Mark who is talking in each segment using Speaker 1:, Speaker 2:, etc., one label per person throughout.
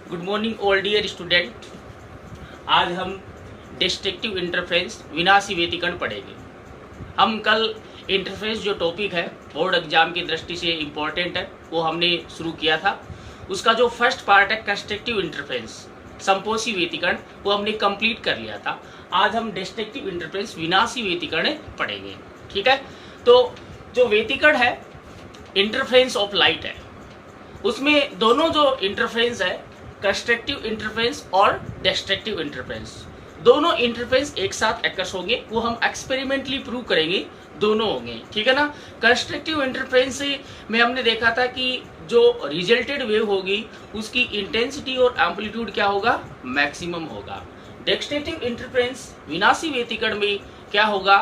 Speaker 1: Good morning all dear student. आज हम destructive interference विनाशी व्यतिकरण पढ़ेंगे। हम कल इंटरफेरेंस जो टॉपिक है बोर्ड एग्जाम की दृष्टि से इम्पोर्टेंट है वो हमने शुरू किया था। उसका जो फर्स्ट पार्ट है कंस्ट्रक्टिव इंटरफेरेंस संपोषी व्यतिकरण वो हमने कंप्लीट कर लिया था। आज हम डिस्ट्रक्टिव इंटरफेरेंस विनाशी व्यतिकरण पढ़ेंगे। ठीक है, तो जो व्यतिकरण है इंटरफेरेंस ऑफ लाइट है, उसमें दोनों जो इंटरफेरेंस है कंस्ट्रक्टिव इंटरफेरेंस और डिस्ट्रक्टिव इंटरफेरेंस, दोनों इंटरफेरेंस एक साथ एक्स होंगे। वो हम एक्सपेरिमेंटली प्रूव करेंगे, दोनों होंगे। ठीक है ना। कंस्ट्रक्टिव इंटरफेरेंस में हमने देखा था कि जो रिजल्टेड वेव होगी उसकी इंटेंसिटी और एम्पलीट्यूड क्या होगा, मैक्सिमम होगा। डिस्ट्रक्टिव इंटरफेरेंस विनाशी व्यतिकरण में क्या होगा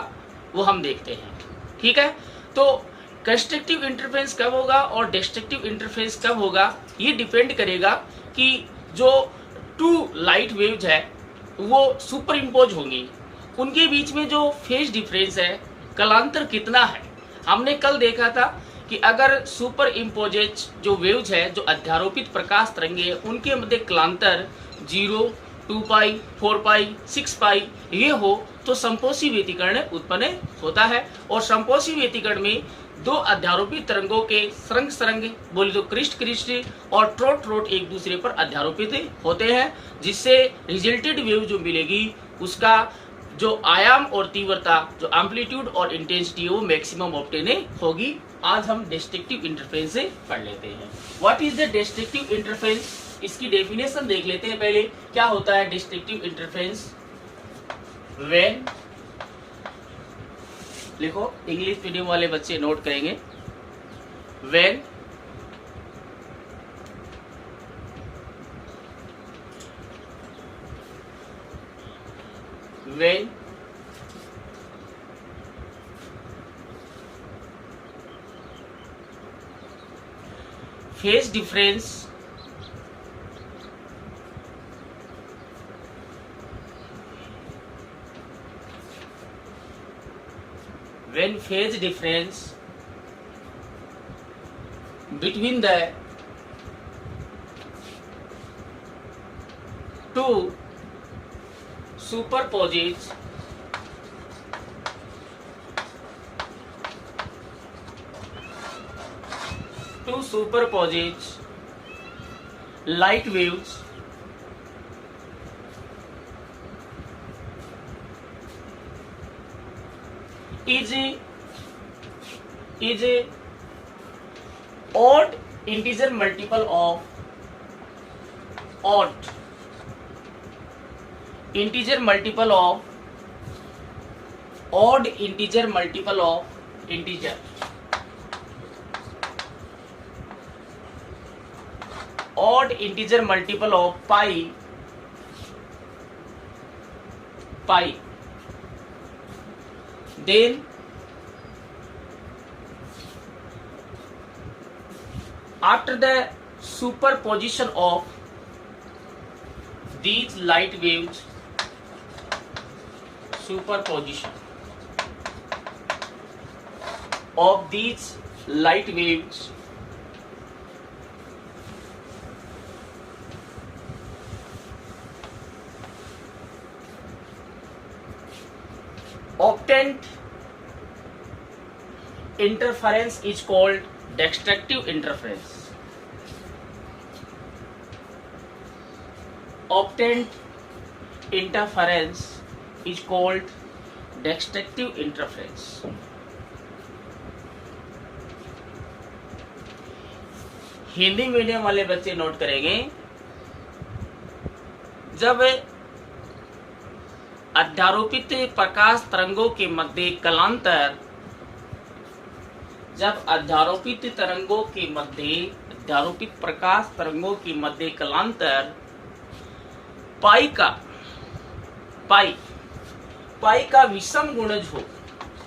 Speaker 1: वो हम देखते हैं। ठीक है, तो कंस्ट्रक्टिव इंटरफेरेंस कब होगा और डिस्ट्रक्टिव इंटरफेरेंस कब होगा ये डिपेंड करेगा कि जो टू लाइट वेव्स है वो सुपर इम्पोज होंगी, उनके बीच में जो फेज डिफरेंस है, कालांतर कितना है। हमने कल देखा था कि अगर सुपर इम्पोजेज जो वेव्स है, जो अध्यारोपित प्रकाश तरंगे है, उनके मध्य कालांतर 0, 2 पाई, 4 पाई, 6 पाई ये हो तो संपोषी व्यतिकरण उत्पन्न होता है। और संपोषी व्यतिकरण में दो अध्यारोपित तरंगों के सरंग सरंग बोले तो क्रिस्ट क्रिस्ट और ट्रोट ट्रोट एक दूसरे पर अध्यारोपित होते हैं, जिससे रिजल्टेड वेव जो मिलेगी उसका जो आयाम और तीव्रता, जो एम्पलीट्यूड और इंटेंसिटी वो मैक्सिमम ऑब्टेन होगी। आज हम डिस्ट्रक्टिव इंटरफेरेंस से पढ़ लेते हैं। What is the destructive interference, इसकी डेफिनेशन देख लेते हैं पहले। क्या होता है डिस्ट्रक्टिव इंटरफेरेंस? व्हेन, लिखो, इंग्लिश मीडियम वाले बच्चे नोट करेंगे। When phase difference between the two superposed light waves is a odd integer multiple of integer multiple of integer odd integer multiple of pi then after the superposition of these light waves, obtained interference is called destructive interference. Obtained interference is called destructive interference. Hindi medium वाले बच्चे note करेंगे, जब अध्यारोपित प्रकाश तरंगों के मध्य कालांतर, अध्यारोपित प्रकाश तरंगों के मध्य कालांतर पाई का विषम गुणज हो,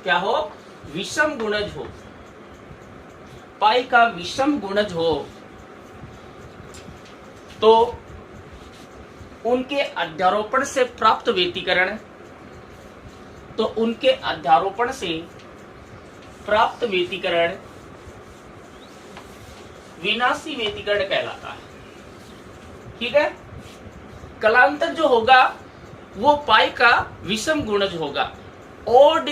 Speaker 1: क्या हो, विषम गुणज हो, पाई का विषम गुणज हो तो उनके अध्यारोपण से प्राप्त व्यतिकरण, विनाशी व्यतिकरण कहलाता है। ठीक है। कलांतर जो होगा वो पाई का विषम गुणज होगा, odd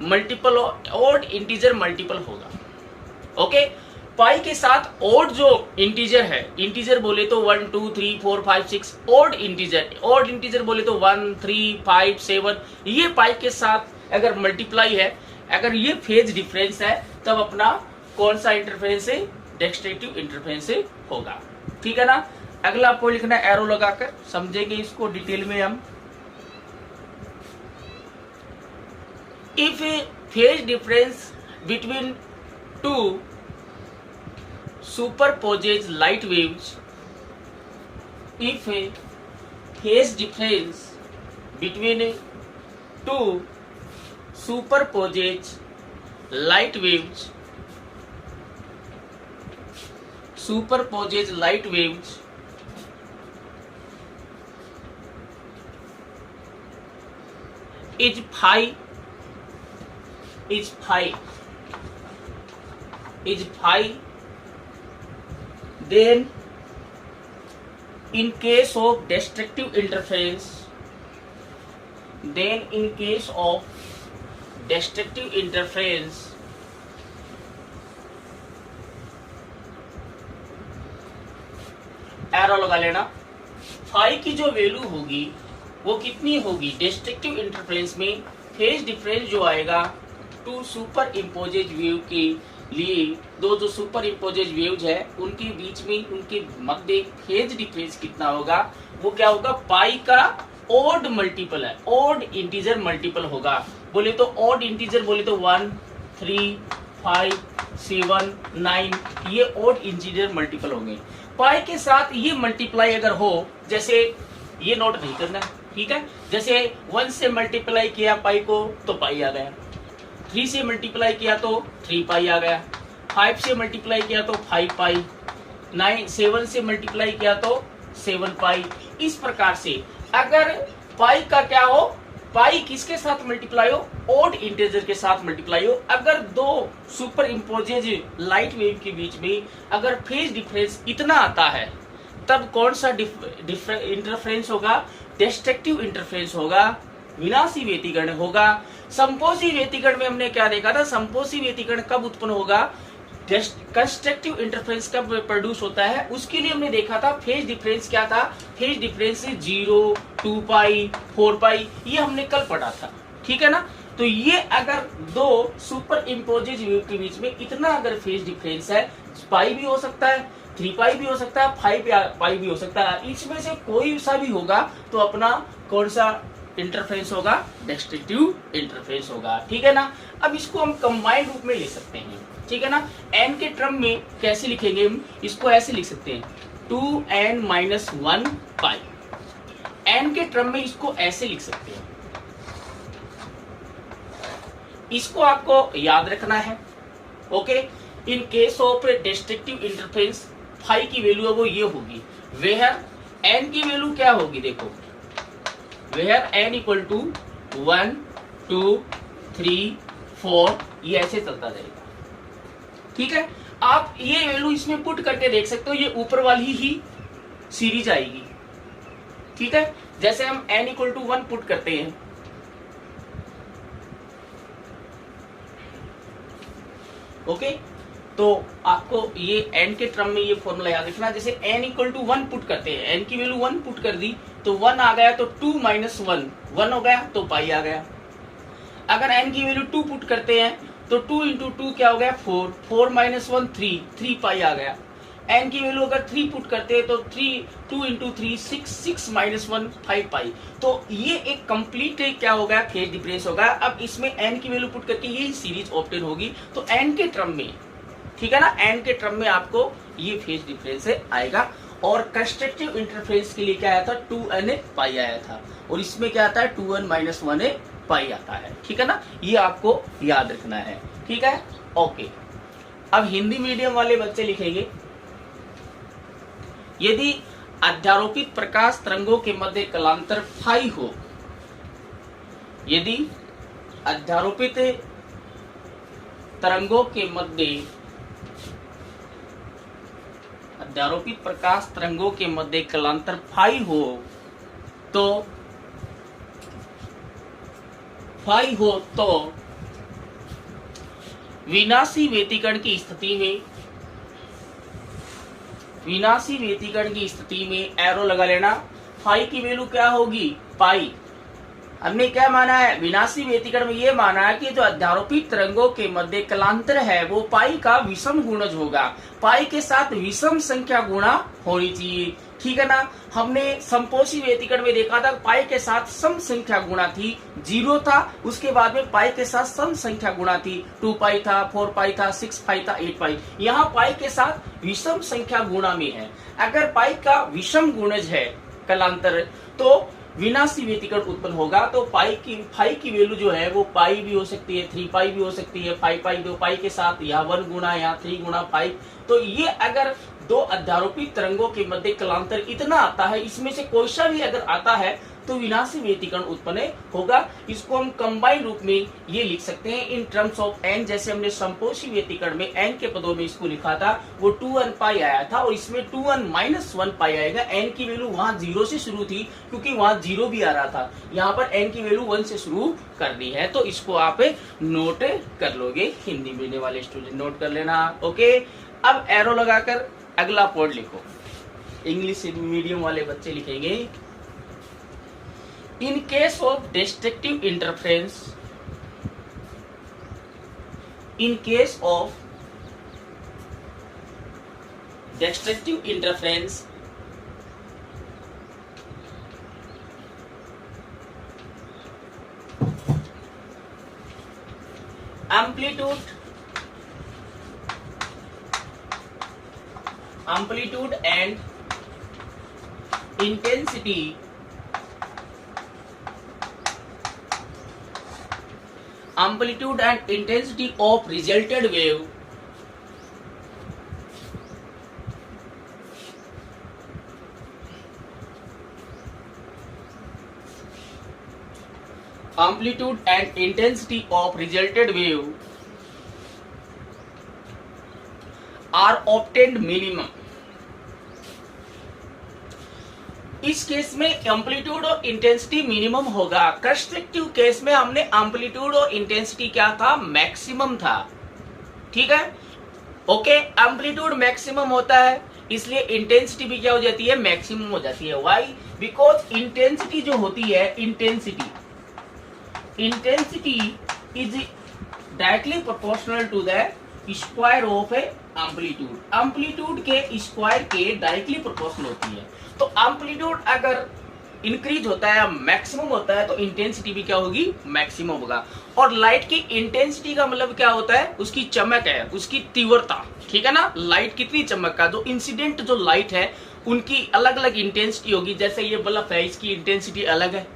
Speaker 1: multiple, odd integer multiple होगा। ओके, पाई के साथ ओड जो इंटीजर है, इंटीजर बोले तो 1 2 3 4 5 6, ओड इंटीजर बोले तो 1 3 5 7, ये पाई के साथ अगर मल्टीप्लाई है, अगर ये फेज डिफरेंस है, तब अपना कौन सा इंटरफेरेंस है, डेस्ट्रक्टिव इंटरफेरेंस से होगा। ठीक है ना। अगला आपको लिखना है एरो लगाकर, समझेंगे इसको डिटेल में हम। If phase difference between two superposes light waves, if a phase difference between two superposes light waves is phi, then in case of destructive interference, arrow लगा लेना। फाई की जो वैल्यू होगी वो कितनी होगी, डिस्ट्रक्टिव इंटरफेरेंस में फेज डिफरेंस जो आएगा टू सुपर इम्पोजेज वेव के लिए, दो जो सुपर इम्पोजेज वेव्स है उनके बीच में, उनके मध्य फेज डिफरेंस कितना होगा, वो क्या होगा, पाई का ओड मल्टीपल है, ओड इंटीजर मल्टीपल होगा। बोले तो ओड इंटीजर बोले तो 1 3 5 7 9, ये ओड इंटीजर मल्टीपल होंगे। पाई के साथ ये मल्टीप्लाई अगर हो, जैसे ये नोट नहीं करना, ठीक है, जैसे 1 से मल्टीप्लाई किया पाई को तो पाई आ गया, 3 से मल्टीप्लाई किया तो 3 पाई आ गया, 5 से मल्टीप्लाई किया तो 5 पाई, 7 से मल्टीप्लाई किया तो 7 पाई। इस प्रकार से अगर पाई का क्या हो, पाई किसके साथ मल्टीप्लाई हो, ओड इंटीजर के साथ मल्टीप्लाई हो। अगर दो सुपर इम्पोजेज लाइट वेव के बीच में अगर फेज डिफरेंस इतना आता है, तब कौन सा इंटरफेरेंस होगा, डिस्ट्रक्टिव इंटरफेरेंस होगा, विनाशी व्यतिकरण होगा। संपोषी व्यतिकरण में हमने क्या देखा था, संपोषी व्यतिकरण कब उत्पन्न होगा, कंस्ट्रक्टिव इंटरफेरेंस कब प्रोड्यूस होता है, उसके लिए हमने देखा था फेज डिफरेंस क्या था, फेज डिफरेंस 0 2 पाई 4 पाई, ये हमने कल पढ़ा था। ठीक है ना। तो ये अगर दो सुपर इम्पोजेज वेव के बीच में इतना अगर फेज डिफरेंस है, पाई भी हो सकता है, 3 पाई भी हो सकता है, 5 पाई भी हो सकता है, इसमें से कोई सा भी होगा तो अपना कौन सा इंटरफेरेंस होगा, डिस्ट्रक्टिव इंटरफेरेंस होगा। ठीक है ना। अब इसको हम कंबाइंड रूप में ले सकते हैं, ठीक है ना। n के टर्म में कैसे लिखेंगे हम, इसको ऐसे लिख सकते हैं 2n-1 पाई, n के टर्म में इसको ऐसे लिख सकते हैं, इसको आपको याद रखना है। Okay, in case of destructive interference phi की वैल्यू है वो ये होगी, वेयर n की वैल्यू क्या होगी, देखो वेयर n इक्वल टू 1 2 3 4, ये ऐसे चलता जाएगा। ठीक है, आप ये वैल्यू इसमें पुट करके देख सकते हो, ये ऊपर वाली ही सीरीज आएगी। ठीक है, जैसे हम n इक्वल टू 1 पुट करते हैं, ओके, तो आपको ये n के टर्म में ये फॉर्मूला याद रखना। जैसे n इक्वल टू 1 पुट करते हैं, n की वैल्यू 1 पुट कर दी तो 1 आ गया, तो 2 - 1 हो गया तो पाई आ गया। अगर n की वैल्यू 2 पुट करते हैं तो 2 × 2 क्या हो गया, 4 4 - 1 3 पाई आ गया। n की वैल्यू अगर 3 पुट करते हैं तो 2 × 3 6 6 - 1 5 पाई। तो ये एक कंप्लीट क्या होगा, फेज डिफरेंस होगा। अब इसमें n की वैल्यू पुट करके ये सीरीज ऑब्टेन होगी, तो n के टर्म में, ठीक है ना, n के टर्म में आपको ये फेज डिफरेंस आएगा। और कंस्ट्रक्टिव इंटरफेरेंस के लिए क्या आया था, 2n पाई आया था, और इसमें क्या आता है 2n - 1 पाई आता है। ठीक है ना, ये आपको याद रखना है। ठीक है, ओके। अब हिंदी मीडियम वाले बच्चे लिखेंगे, यदि अध्यारोपित प्रकाश तरंगों के मध्य कलांतर फाई हो, यदि अध्यारोपित तरंगों के मध्य अध्यारोपित प्रकाश तरंगों के मध्य कलांतर फाई हो तो विनाशी व्यतिकरण की स्थिति में एरो लगा लेना। फाई की वैल्यू क्या होगी? पाई। हमने क्या माना है? विनाशी व्यतिकरण में ये माना है कि जो अध्यारोपित तरंगों के मध्य कलांतर है वो पाई का विषम गुणज होगा। पाई के साथ विषम संख्या गुणा होनी चाहिए, ठीक है ना। हमने समपोषी व्यतिकरण में देखा था पाई के साथ सम संख्या गुणा थी, 0 था, उसके बाद में पाई के साथ सम संख्या गुणा थी, 2 पाई था, 4 पाई था, 6 पाई था, 8 पाई। यहाँ पाई के साथ विषम संख्या गुणा में है। अगर पाई का विषम गुणज है कलांतर तो विनाशी व्यतिकरण उत्पन्न होगा। तो फाई की वैल्यू जो है वो पाई भी हो सकती है, 3 पाई भी हो सकती है, 5 पाई, 2 पाई के साथ, या 1 गुना या 3 गुना 5। तो ये अगर दो अध्यारोपित तरंगों के मध्य कलांतर इतना आता है, इसमें से कोई सा भी अगर आता है तो विनाशी व्यतिकरण उत्पन्न होगा। इसको हम कंबाइन रूप में ये लिख सकते हैं इन टर्म्स ऑफ एन। जैसे हमने समपोषी व्यतिकरण में एन के पदों में इसको लिखा था, वो 2n पाई आया था और इसमें 2n - 1 पाई आएगा। एन की वैल्यू वहां 0 से शुरू थी क्योंकि वहां 0 भी आ रहा था, यहाँ पर एन की वैल्यू 1 से शुरू करनी है। तो इसको आप नोट कर लोगे, हिंदी में वाले स्टूडेंट नोट कर लेना। ओके, अब एरो लगाकर अगला पॉइंट लिखो। इंग्लिश मीडियम वाले बच्चे लिखेंगे, in case of destructive interference, amplitude and intensity of resulted wave are obtained minimum। इस केस में एम्पलीट्यूड और इंटेंसिटी मिनिमम होगा। कंस्ट्रक्टिव केस में हमने एम्पलीट्यूड और इंटेंसिटी क्या था? मैक्सिमम था, ठीक है। ओके, एम्पलीट्यूड मैक्सिमम होता है इसलिए इंटेंसिटी भी क्या हो जाती है? मैक्सिमम हो जाती है। व्हाई? बिकॉज इंटेंसिटी जो होती है, intensity is directly proportional to the square of amplitude. Amplitude के स्क्वायर के डायरेक्टली प्रोपोर्शनल होती है। तो एम्पलीट्यूड अगर इंक्रीज होता है, मैक्सिमम होता है, तो इंटेंसिटी भी क्या होगी? मैक्सिमम होगा। और लाइट की इंटेंसिटी का मतलब क्या होता है? उसकी चमक है, उसकी तीव्रता, ठीक है ना। लाइट कितनी चमक का, जो इंसिडेंट जो लाइट है उनकी अलग अलग इंटेंसिटी होगी। जैसे ये बल्ब है, इसकी इंटेंसिटी अलग है,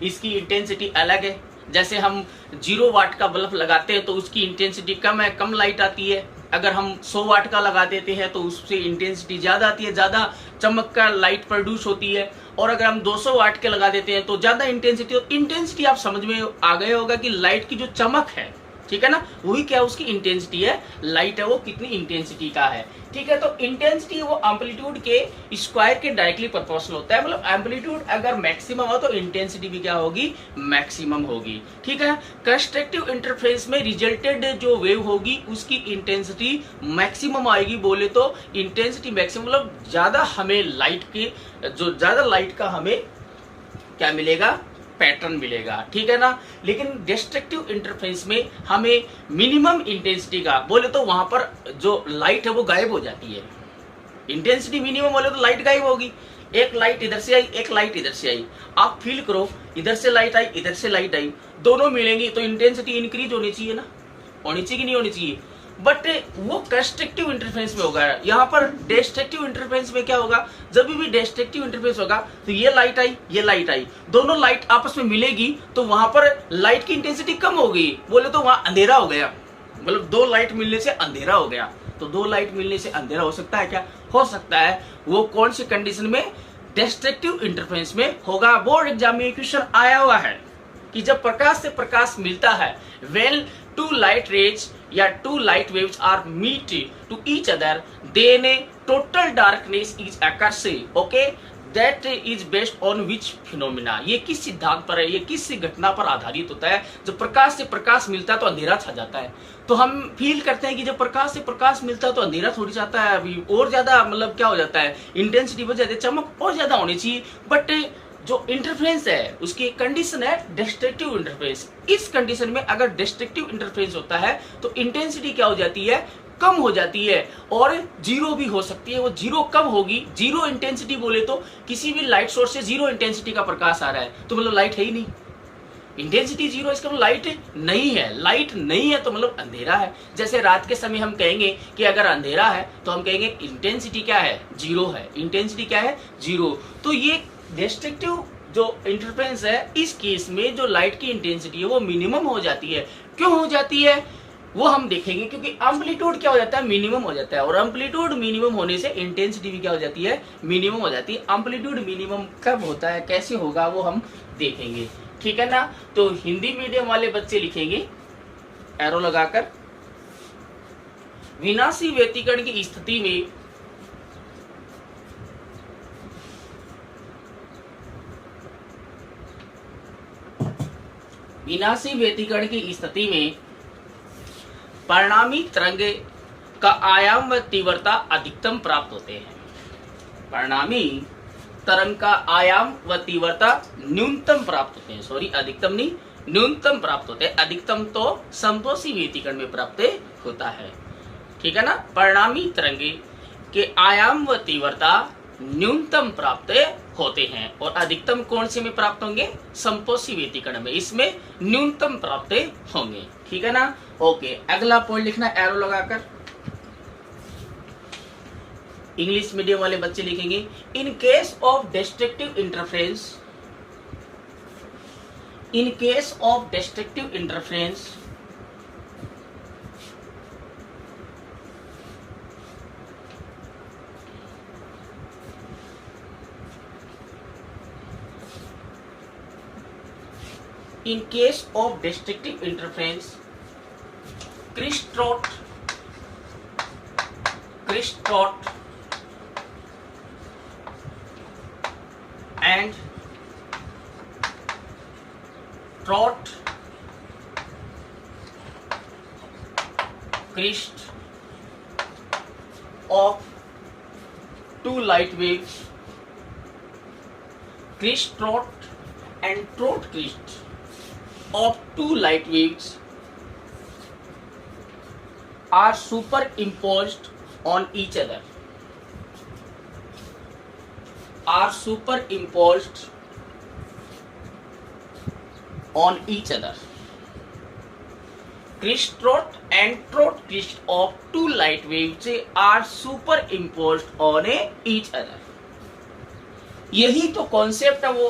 Speaker 1: इसकी इंटेंसिटी अलग है। जैसे हम 0 वाट का बल्ब लगाते हैं तो उसकी इंटेंसिटी कम है, कम लाइट आती है। अगर हम 100 वाट का लगा देते हैं तो उससे इंटेंसिटी ज्यादा आती है, ज्यादा चमक का लाइट प्रोड्यूस होती है। और अगर हम 200 वाट के लगा देते हैं तो ज्यादा इंटेंसिटी आप समझ में आ गए होगा कि लाइट की जो चमक है, ठीक है ना, वही क्या उसकी इंटेंसिटी है। लाइट है वो कितनी इंटेंसिटी का है, ठीक है। तो इंटेंसिटी वो एम्पलीट्यूड के स्क्वायर के डायरेक्टली प्रोपोर्शनल होता है। मतलब एम्पलीट्यूड अगर मैक्सिमम हो तो इंटेंसिटी भी क्या होगी? मैक्सिमम होगी, ठीक है। कंस्ट्रक्टिव इंटरफेरेंस में रिजल्टेड जो वेव होगी उसकी इंटेंसिटी मैक्सिमम आएगी। बोले तो इंटेंसिटी मैक्सिमम मतलब ज्यादा हमें लाइट के, जो ज्यादा लाइट का हमें क्या मिलेगा? पैटर्न मिलेगा, ठीक है ना। लेकिन डिस्ट्रक्टिव इंटरफेरेंस में हमें मिनिमम इंटेंसिटी का, बोले तो वहां पर जो लाइट है वो गायब हो जाती है। इंटेंसिटी मिनिमम बोले तो लाइट गायब होगी। एक लाइट इधर से आई, एक लाइट इधर से आई, आप फील करो, इधर से लाइट आई, इधर से लाइट आई, दोनों मिलेंगी तो इंटेंसिटी इंक्रीज होनी चाहिए ना, होनी चाहिए कि नहीं होनी चाहिए। बट वो कंस्ट्रक्टिव इंटरफेरेंस में होगा। यहाँ पर डिस्ट्रक्टिव इंटरफेरेंस में क्या होगा? जब भी डिस्ट्रक्टिव इंटरफेरेंस होगा तो ये लाइट आई, ये लाइट आई, दोनों लाइट आपस में मिलेगी तो वहां पर लाइट की इंटेंसिटी कम हो गई। बोले तो वहां अंधेरा हो गया, मतलब 2 लाइट मिलने से अंधेरा हो गया। तो 2 लाइट मिलने से अंधेरा हो सकता है क्या? हो सकता है। वो कौन सी कंडीशन में? डिस्ट्रक्टिव इंटरफेरेंस में होगा। बोर्ड एग्जाम में क्वेश्चन आया हुआ है कि जब प्रकाश से प्रकाश मिलता है, वेन two light rays या two light waves are meet to each other, then total darkness is occurs. Okay, that is based on which phenomena? ये किस सिद्धांत पर है, ये किस घटना पर आधारित होता है? जब प्रकाश से प्रकाश मिलता है तो अंधेरा छा जाता है, तो हम फील करते हैं कि जब प्रकाश से प्रकाश मिलता है तो अंधेरा थोड़ी जाता है, अभी और ज्यादा मतलब क्या हो जाता है, इंटेंसिटी बढ़ जाती है, चमक और ज्यादा होनी चाहिए। बट जो इंटरफेरेंस है उसकी कंडीशन है डिस्ट्रक्टिव इंटरफेरेंस। इस कंडीशन में अगर डिस्ट्रक्टिव इंटरफेरेंस होता है तो इंटेंसिटी क्या हो जाती है, कम हो जाती है, और जीरो भी हो सकती है। वो जीरो कब होगी, जीरो इंटेंसिटी बोले तो किसी भी लाइट सोर्स से जीरो इंटेंसिटी का प्रकाश आ रहा है तो मतलब लाइट है ही नहीं, इंटेंसिटी जीरो, इसका मतलब लाइट नहीं है। लाइट नहीं है तो मतलब अंधेरा है। जैसे रात के समय हम कहेंगे कि अगर अंधेरा है तो हम कहेंगे इंटेंसिटी क्या है, जीरो है, इंटेंसिटी क्या है, जीरो। तो ये डिस्ट्रक्टिव जो इंटरफेरेंस है, इस केस में जो लाइट की इंटेंसिटी है वो मिनिमम हो जाती है। क्यों हो जाती है वो हम देखेंगे, क्योंकि एम्पलीट्यूड क्या हो जाता है, मिनिमम हो जाता है, और एम्पलीट्यूड मिनिमम होने से इंटेंसिटी भी क्या हो जाती है, मिनिमम हो जाती है। एम्पलीट्यूड मिनिमम कब होता है, कैसे होगा वो हम देखेंगे, ठीक है ना। तो हिंदी मीडियम वाले बच्चे लिखेंगे एरो लगाकर, विनाशी व्यतिकरण की स्थिति में विनाशी व्यतिकरण की स्थिति में परिणामी तरंग का आयाम व तीव्रता अधिकतम प्राप्त होते हैं। परिणामी तरंग का आयाम व तीव्रता न्यूनतम प्राप्त होते हैं, सॉरी अधिकतम नहीं, न्यूनतम प्राप्त होते हैं। अधिकतम तो समपोषी व्यतिकरण में प्राप्त होता है, ठीक है ना। परिणामी तरंग के आयाम व तीव्रता न्यूनतम प्राप्त होते हैं, और अधिकतम कौन से में प्राप्त होंगे, समपोषी व्यतिकरण में, इसमें न्यूनतम प्राप्त होंगे, ठीक है ना। ओके, अगला पॉइंट लिखना एरो लगाकर। इंग्लिश मीडियम वाले बच्चे लिखेंगे इन case of destructive interference, in case of destructive interference in case of destructive interference, Christophe and Trot-Christ of two light waves, Christ-Trot and Trot-Christ of two light waves are superimposed on each other, are superimposed on each other. Christ-Trot and Trot-Christ of two light waves are superimposed on each other. यही तो concept है वो,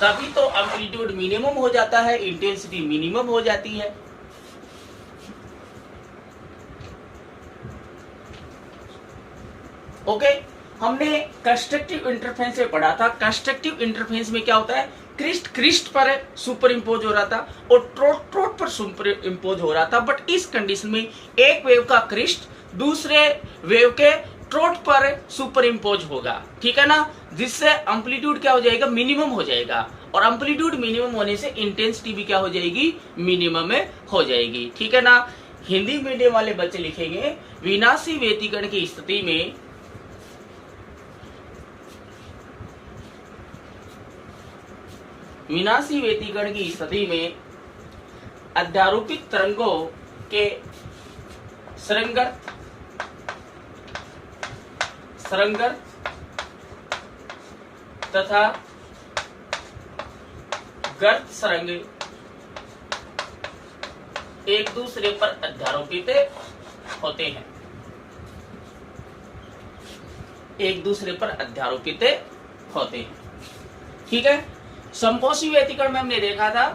Speaker 1: तभी तो amplitude minimum हो जाता है, intensity minimum हो जाती है। ओके, हमने कंस्ट्रक्टिव इंटरफेरेंस में पढ़ा था। कंस्ट्रक्टिव इंटरफेरेंस में क्या होता है, क्रिस्ट पर सुपर इम्पोज हो रहा था और ट्रोट पर सुपर इम्पोज हो रहा था। बट इस कंडीशन में एक वेव का क्रिस्ट दूसरे वेव के ट्रोट पर सुपर इम्पोज होगा, ठीक है ना, जिससे एम्पलीट्यूड क्या हो जाएगा, मिनिमम हो जाएगा, और एम्पलीट्यूड मिनिमम होने से इंटेंसिटी भी क्या हो जाएगी, मिनिमम में हो जाएगी, ठीक है ना। हिंदी मीडियम वाले बच्चे लिखेंगे विनाशी व्यतिकरण की स्थिति में विनाशी व्यतिकरण की स्थिति में अध्यारोपित तरंगों के सरंगत तथा गर्त सरंग एक दूसरे पर अध्यारोपित होते हैं, एक दूसरे पर अध्यारोपित होते हैं, ठीक है। समपोषी व्यतिकरण में हमने देखा था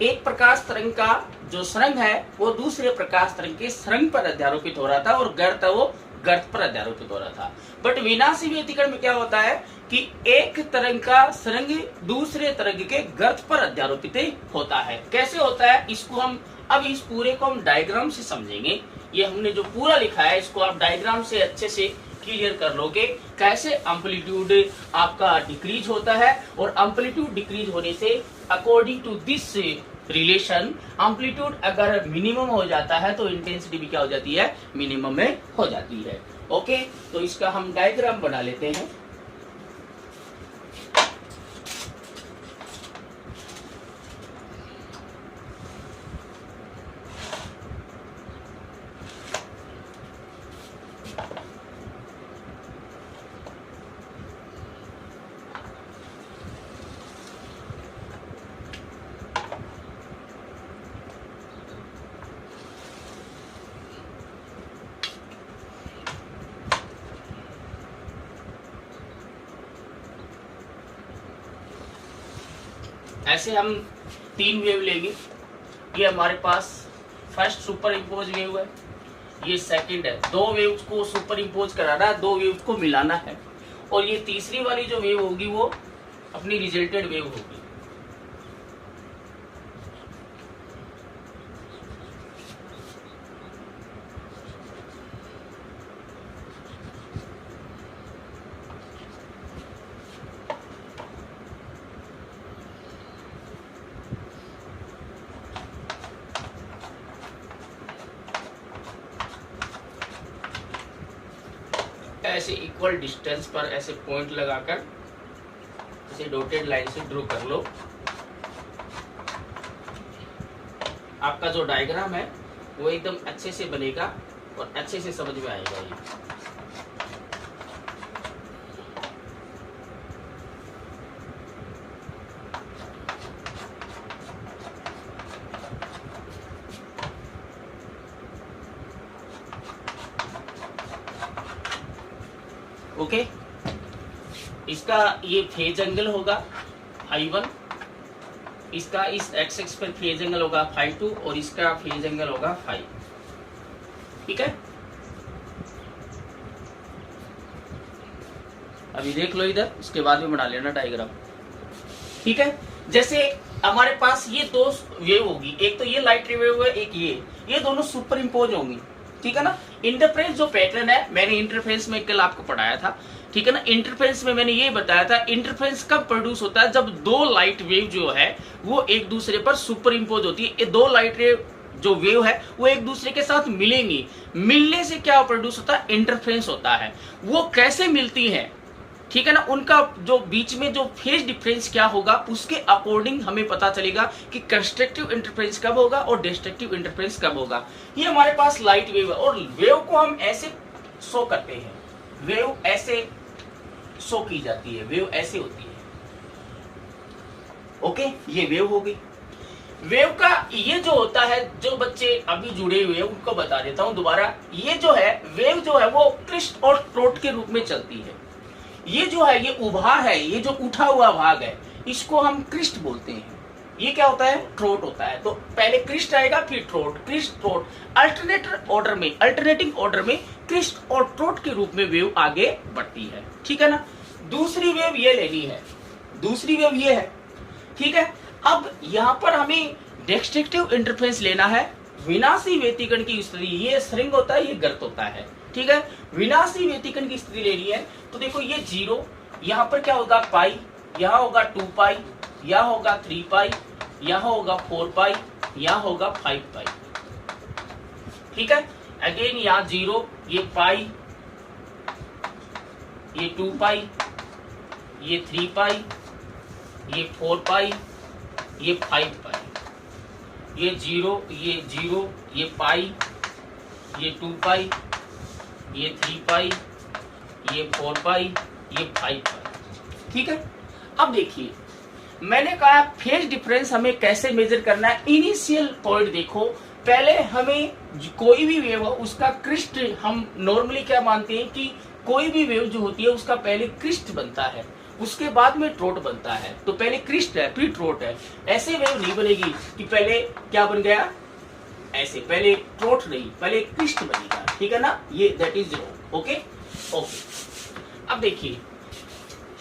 Speaker 1: एक प्रकाश तरंग का जो सरंग है वो दूसरे प्रकाश तरंग के सरंग पर अध्यारोपित हो रहा था, और गर्त वो गर्त पर अध्यारोपित हो रहा था। बट विनाशी व्यतिकरण में क्या होता है कि एक तरंग का सरंग दूसरे तरंग के गर्त पर अध्यारोपित होता है। कैसे होता है इसको हम अब इस पूरे को हम डायग्राम से समझेंगे। ये हमने जो पूरा लिखा है इसको आप डायग्राम से अच्छे से क्लियर कर लोगे, कैसे एम्पलीट्यूड आपका डिक्रीज होता है और एम्पलीट्यूड डिक्रीज होने से according to this relation amplitude अगर मिनिमम हो जाता है तो इंटेंसिटी भी क्या हो जाती है, मिनिमम में हो जाती है। ओके, तो इसका हम डायग्राम बना लेते हैं। ऐसे हम 3 वेव लेंगे। ये हमारे पास फर्स्ट सुपर इम्पोज वेव है, ये सेकंड है। 2 वेव्स को सुपर इम्पोज कराना है, 2 वेव्स को मिलाना है, और ये तीसरी वाली जो वेव होगी वो अपनी रिजल्टेड वेव होगी। ऐसे इक्वल डिस्टेंस पर ऐसे पॉइंट लगाकर इसे डॉटेड लाइन से ड्रॉ कर लो। आपका जो डायग्राम है वो एकदम अच्छे से बनेगा और अच्छे से समझ में आएगा ये। ओके, इसका ये फेज एंगल होगा φ1, इसका इस एक्स एक्स पर फेज एंगल होगा φ2 और इसका फेज एंगल होगा φ। ठीक है, अभी देख लो इधर, उसके बाद में बना लेना डायग्राम। ठीक है, जैसे हमारे पास ये 2 वेव होगी, एक तो ये लाइट वेव है, एक ये दोनों सुपर इम्पोज होंगी। ठीक है ना। इंटरफेरेंस जो पैटर्न है मैंने इंटरफेरेंस में कल आपको पढ़ाया था। ठीक है ना। इंटरफेरेंस में मैंने ये बताया था इंटरफेरेंस कब प्रोड्यूस होता है, जब 2 लाइट वेव जो है वो एक दूसरे पर सुपर इम्पोज होती है। ये 2 लाइट वेव जो वेव है वो एक दूसरे के साथ मिलेंगी, मिलने से क्या प्रोड्यूस होता है, इंटरफेरेंस होता है। वो कैसे मिलती है, ठीक है ना, उनका जो बीच में जो फेज डिफरेंस क्या होगा उसके अकॉर्डिंग हमें पता चलेगा कि कंस्ट्रक्टिव इंटरफेरेंस कब होगा और डिस्ट्रक्टिव इंटरफेरेंस कब होगा। ये हमारे पास लाइट वेव है और वेव को हम ऐसे शो करते हैं, वेव ऐसे शो की जाती है, वेव ऐसे होती है। ओके, ये वेव हो गई। वेव का ये जो होता है, जो बच्चे अभी जुड़े हुए हैं उनको बता देता हूं दोबारा। ये जो है वेव जो है वो क्रिस्ट और ट्रोट के रूप में चलती है। ये जो है ये उभार है, ये जो उठा हुआ भाग है इसको हम क्रिस्ट बोलते हैं। ये क्या होता है, ट्रोट होता है। तो पहले क्रिस्ट आएगा फिर trough, crest trough, alternating order में क्रिस्ट और ट्रोट के रूप में वेव आगे बढ़ती है। ठीक है ना। दूसरी वेव ये लेनी है, दूसरी वेव ये है। ठीक है, अब यहाँ पर हमें डिस्ट्रक्टिव इंटरफेरेंस लेना है। विनाशी व्यतिकरण की स्थिति, ये स्ट्रिंग होता है, ये गर्त होता है। ठीक है, विनाशी व्यतिकरण की स्थिति लेनी है तो देखो ये 0, यहाँ पर क्या होगा पाई, यहाँ होगा 2 पाई, यहाँ होगा 3 पाई, यहाँ होगा 4 पाई, यहाँ होगा 5 पाई। ठीक है, अगेन यहाँ 0, ये पाई, ये 2 पाई, ये 3 पाई, ये 4 पाई, ये 5 पाई, ये 0, ये पाई, ये 2 पाई, ये 3 पाई, ये 4 पाई, ये 5 पाई। ठीक है, अब देखिए मैंने कहा फेज डिफरेंस हमें कैसे मेजर करना है। इनिशियल पॉइंट देखो, पहले हमें कोई भी वेव हो उसका क्रिस्ट, हम नॉर्मली क्या मानते हैं कि कोई भी वेव जो होती है उसका पहले क्रिस्ट बनता है, उसके बाद में ट्रोट बनता है। तो पहले क्रिस्ट है फिर ट्रोट है। ऐसे वेव नहीं बनेगी कि पहले क्या बन गया, ऐसे पहले ट्रोट नहीं, पहले क्रिस्ट बनेगा। ठीक है ना, ये that is wrong. Okay okay. अब देखिए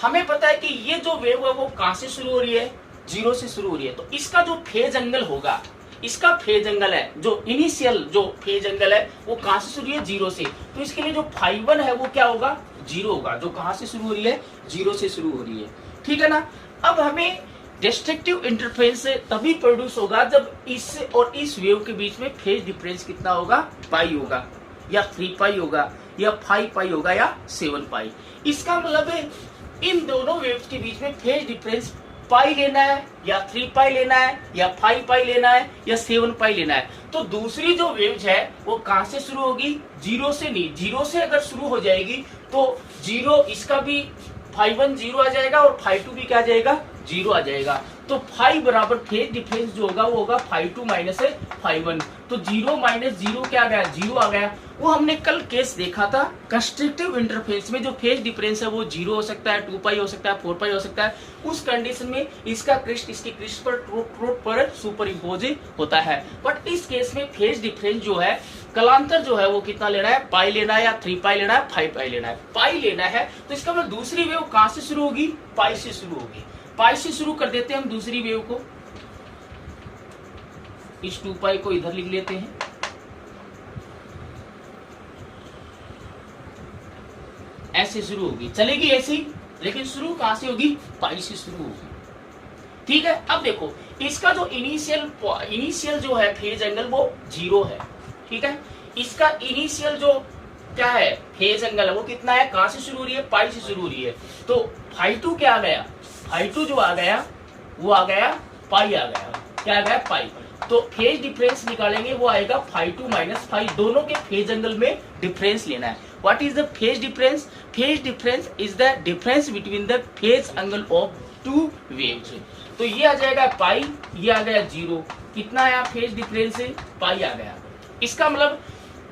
Speaker 1: हमें पता है कि ये जो वेव है वो कहां से शुरू हो रही है, जीरो से शुरू हो रही है। तो इसका जो फेज एंगल होगा, इसका फेज एंगल है जो इनिशियल जो फेज एंगल है वो कहां से शुरू हुई है, जीरो से। तो इसके लिए जो φ1 है वो क्या होगा, जीरो होगा, जो कहां से शुरू हो रही है, जीरो से शुरू हो रही है। ठीक है ना। अब हमें डिस्ट्रक्टिव इंटरफेरेंस तभी प्रोड्यूस होगा जब इस और इस वेव के बीच में फेज डिफरेंस कितना होगा, पाई होगा या 3 पाई होगा या 5 पाई होगा या 7 पाई। इसका मतलब है इन दोनों वेव्स के बीच में फेज डिफरेंस पाई लेना है या 3 पाई लेना है या 5 पाई लेना है या 7 पाई लेना है। तो दूसरी जो वेव्स है वो कहां से शुरू होगी, जीरो से नहीं। जीरो से अगर शुरू हो जाएगी तो जीरो, इसका भी φ1 जीरो आ जाएगा और φ2 भी क्या आ जाएगा, जीरो आ जाएगा। तो φ बराबर फेज डिफरेंस जो होगा वो होगा φ2 माइनस φ1। तो जीरो माइनस जीरो क्या आ गया, जीरो आ गया। वो हमने कल केस देखा था कंस्ट्रक्टिव इंटरफेरेंस में जो फेज डिफरेंस है वो जीरो हो सकता है, 2 पाई हो सकता है, 4 पाई हो सकता है। उस कंडीशन में इसका क्रिस्ट इसके क्रिस्ट पर ट्रोट पर सुपर इम्पोज होता है। बट इस केस में फेज डिफरेंस जो है, कलांतर जो है वो कितना लेना है, पाई लेना है या 3 पाई लेना है, 5 पाई लेना है, पाई लेना है। तो इसका मतलब दूसरी वेव कहां से शुरू होगी, पाई से शुरू होगी। पाई से शुरू कर देते हैं हम दूसरी वेव को, इस 2 पाई को इधर लिख लेते हैं। ऐसे शुरू होगी, चलेगी ऐसी, लेकिन शुरू कहां से होगी, पाई से शुरू होगी। ठीक है। अब देखो इसका जो इनिशियल जो है फेज एंगल वो जीरो है। ठीक है। इसका इनिशियल जो क्या है फेज एंगल है वो कितना है, कहां से शुरू हो रही है, पाई से शुरू हो रही है। तो φ2 क्या आ गया, φ2 जो आ गया वो आ गया पाई आ गया, क्या आ गया, पाई। तो फेज डिफरेंस निकालेंगे वो आएगा φ2 माइनस φ, दोनों के फेज एंगल में डिफरेंस लेना है। What is the phase difference, phase difference is the difference between the phase angle of two waves. तो ये आ जाएगा पाई, ये आ गया जीरो, कितना आया फेज डिफरेंस है, पाई आ गया। इसका मतलब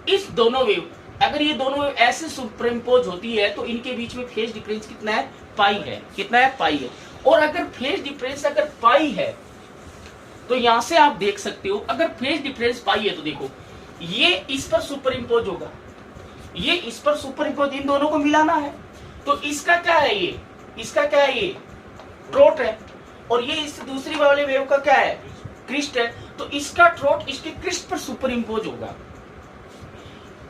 Speaker 1: इस दोनों वेव, अगर ये दोनों वेव ऐसे सुपरइम्पोज होती है तो इनके बीच में फेज डिफरेंस कितना है, पाई है, कितना है, पाई है। और अगर फेज डिफरेंस अगर पाई है तो यहां से आप देख सकते हो अगर फेज डिफरेंस पाई है तो देखो ये इस पर सुपर इम्पोज होगा, ये इस पर सुपर इम्पोज, इन दोनों को मिलाना है। तो इसका क्या है, ये इसका क्या है, ये ट्रोट है, और ये इस दूसरी वाले वेव का क्या है, क्रिस्ट है। तो इसका ट्रोट इसके क्रिस्ट पर सुपर इम्पोज होगा,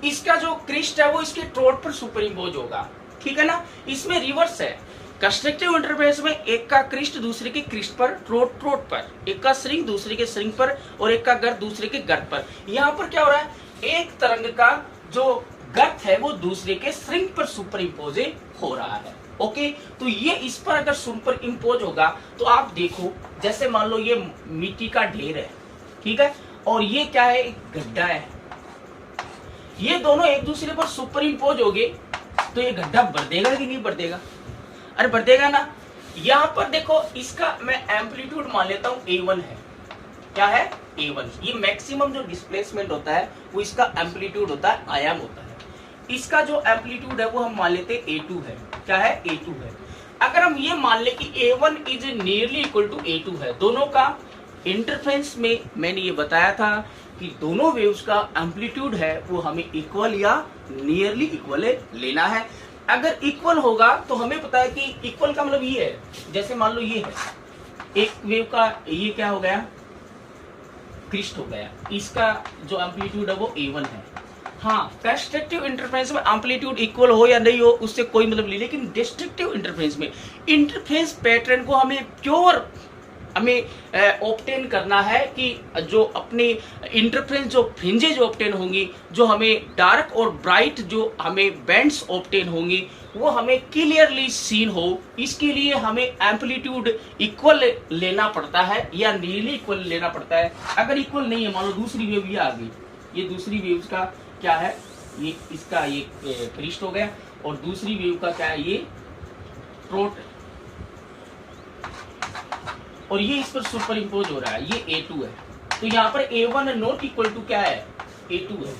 Speaker 1: इसका जो क्रिस्ट है वो इसके ट्रोट पर सुपर इम्पोज होगा। ठीक है ना। इसमें रिवर्स है, कंस्ट्रक्टिव इंटरफेरेंस में एक का क्रिस्ट दूसरे के क्रिस्ट पर, ट्रोट पर, एक का श्रिंग दूसरे के श्रिंग पर और एक का गर्त दूसरे के गर्त पर। यहाँ पर क्या हो रहा है, एक तरंग का जो गर्त है वो दूसरे के श्रिंग पर सुपर इम्पोज हो रहा है। ओके। तो ये इस पर अगर सुपर इम्पोज होगा तो आप देखो जैसे मान लो ये मिट्टी का ढेर है, ठीक है, और ये क्या है, एक गड्ढा है। ये दोनों एक दूसरे पर सुपर इम्पोज हो गए तो ये गड्ढा भर देगा कि नहीं भर देगा, अरे भर देगा ना। यहाँ पर देखो इसका मैं एम्पलीट्यूड मान लेता हूँ A1 है, क्या है, A1। ये मैक्सिमम जो डिस्प्लेसमेंट होता है वो इसका एम्पलीट्यूड होता है, आयाम होता है। इसका जो एम्पलीट्यूड है वो हम मान लेते हैं A2 है, क्या है, A2 है। अगर हम ये मान ले कि A1 is nearly equal to A2 है, दोनों का इंटरफेरेंस में मैंने ये बताया था कि दोनों वेव्स का एम्पलीट्यूड है वो हमें इक्वल या नियरली इक्वल लेना है। अगर इक्वल होगा तो हमें पता है कि इक्वल का मतलब ये है, जैसे मान लो ये है एक वेव का, ये क्या हो गया, क्रिस्ट हो गया, इसका जो एम्पलीट्यूड है वो A1 है। हाँ, कंस्ट्रक्टिव इंटरफेरेंस में एम्पलीट्यूड इक्वल हो या नहीं हो उससे कोई मतलब नहीं, लेकिन डिस्ट्रक्टिव इंटरफेरेंस में इंटरफेरेंस पैटर्न को हमें प्योर ऑब्टेन करना है कि जो अपनी इंटरफेरेंस जो फ्रिंजेज ऑब्टेन होंगी, जो हमें डार्क और ब्राइट जो हमें बैंड्स ऑब्टेन होंगी वो हमें क्लियरली सीन हो। इसके लिए हमें एम्पलीट्यूड इक्वल लेना पड़ता है या नियरली इक्वल लेना पड़ता है। अगर इक्वल नहीं है, मान लो दूसरी वेव ये आ गई, ये दूसरी वेव का क्या है, ये इसका ये क्रिस्ट हो गया और दूसरी वेव का क्या है, ये ट्रोट, और ये इस पर सुपर इम्पोज हो रहा है, ये A2 है। तो यहाँ पर A1 नॉट इक्वल टू क्या है, A2 है,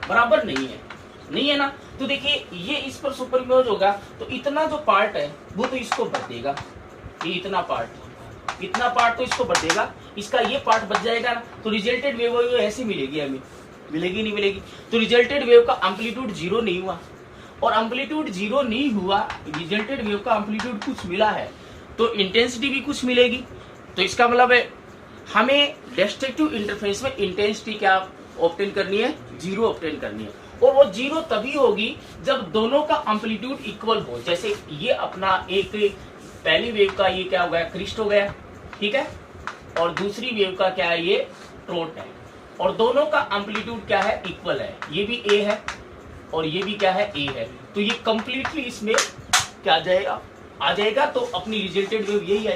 Speaker 1: बराबर नहीं है, नहीं है ना। तो देखिए ये इस पर सुपर इम्पोज होगा तो इतना जो पार्ट है वो तो इसको भर देगा, ये इतना पार्ट तो इसको भर देगा, इसका ये पार्ट बच जाएगा ना। तो रिजल्टेड वेव ऐसी मिलेगी हमें, मिलेगी नहीं मिलेगी। तो रिजल्टेड वेव का एम्पलीट्यूड जीरो नहीं हुआ, और एम्पलीट्यूड जीरो नहीं हुआ, रिजल्टेड वेव का एम्पलीट्यूड कुछ मिला है तो इंटेंसिटी भी कुछ मिलेगी। तो इसका मतलब है हमें डिस्ट्रक्टिव इंटरफेरेंस में इंटेंसिटी क्या ऑब्टेन करनी है, जीरो ऑब्टेन करनी है। और वो जीरो तभी होगी जब दोनों का एम्पलीट्यूड इक्वल हो। जैसे ये अपना एक पहली वेव का ये क्या हो गया, क्रिस्ट हो गया, ठीक है, और दूसरी वेव का क्या है, ये ट्रोट है, और दोनों का एम्पलीट्यूड क्या है, इक्वल है। ये भी ए है और ये भी क्या है, ए है। तो ये कंप्लीटली इसमें क्या आ जाएगा तो अपनी रिजल्टेड वेव यही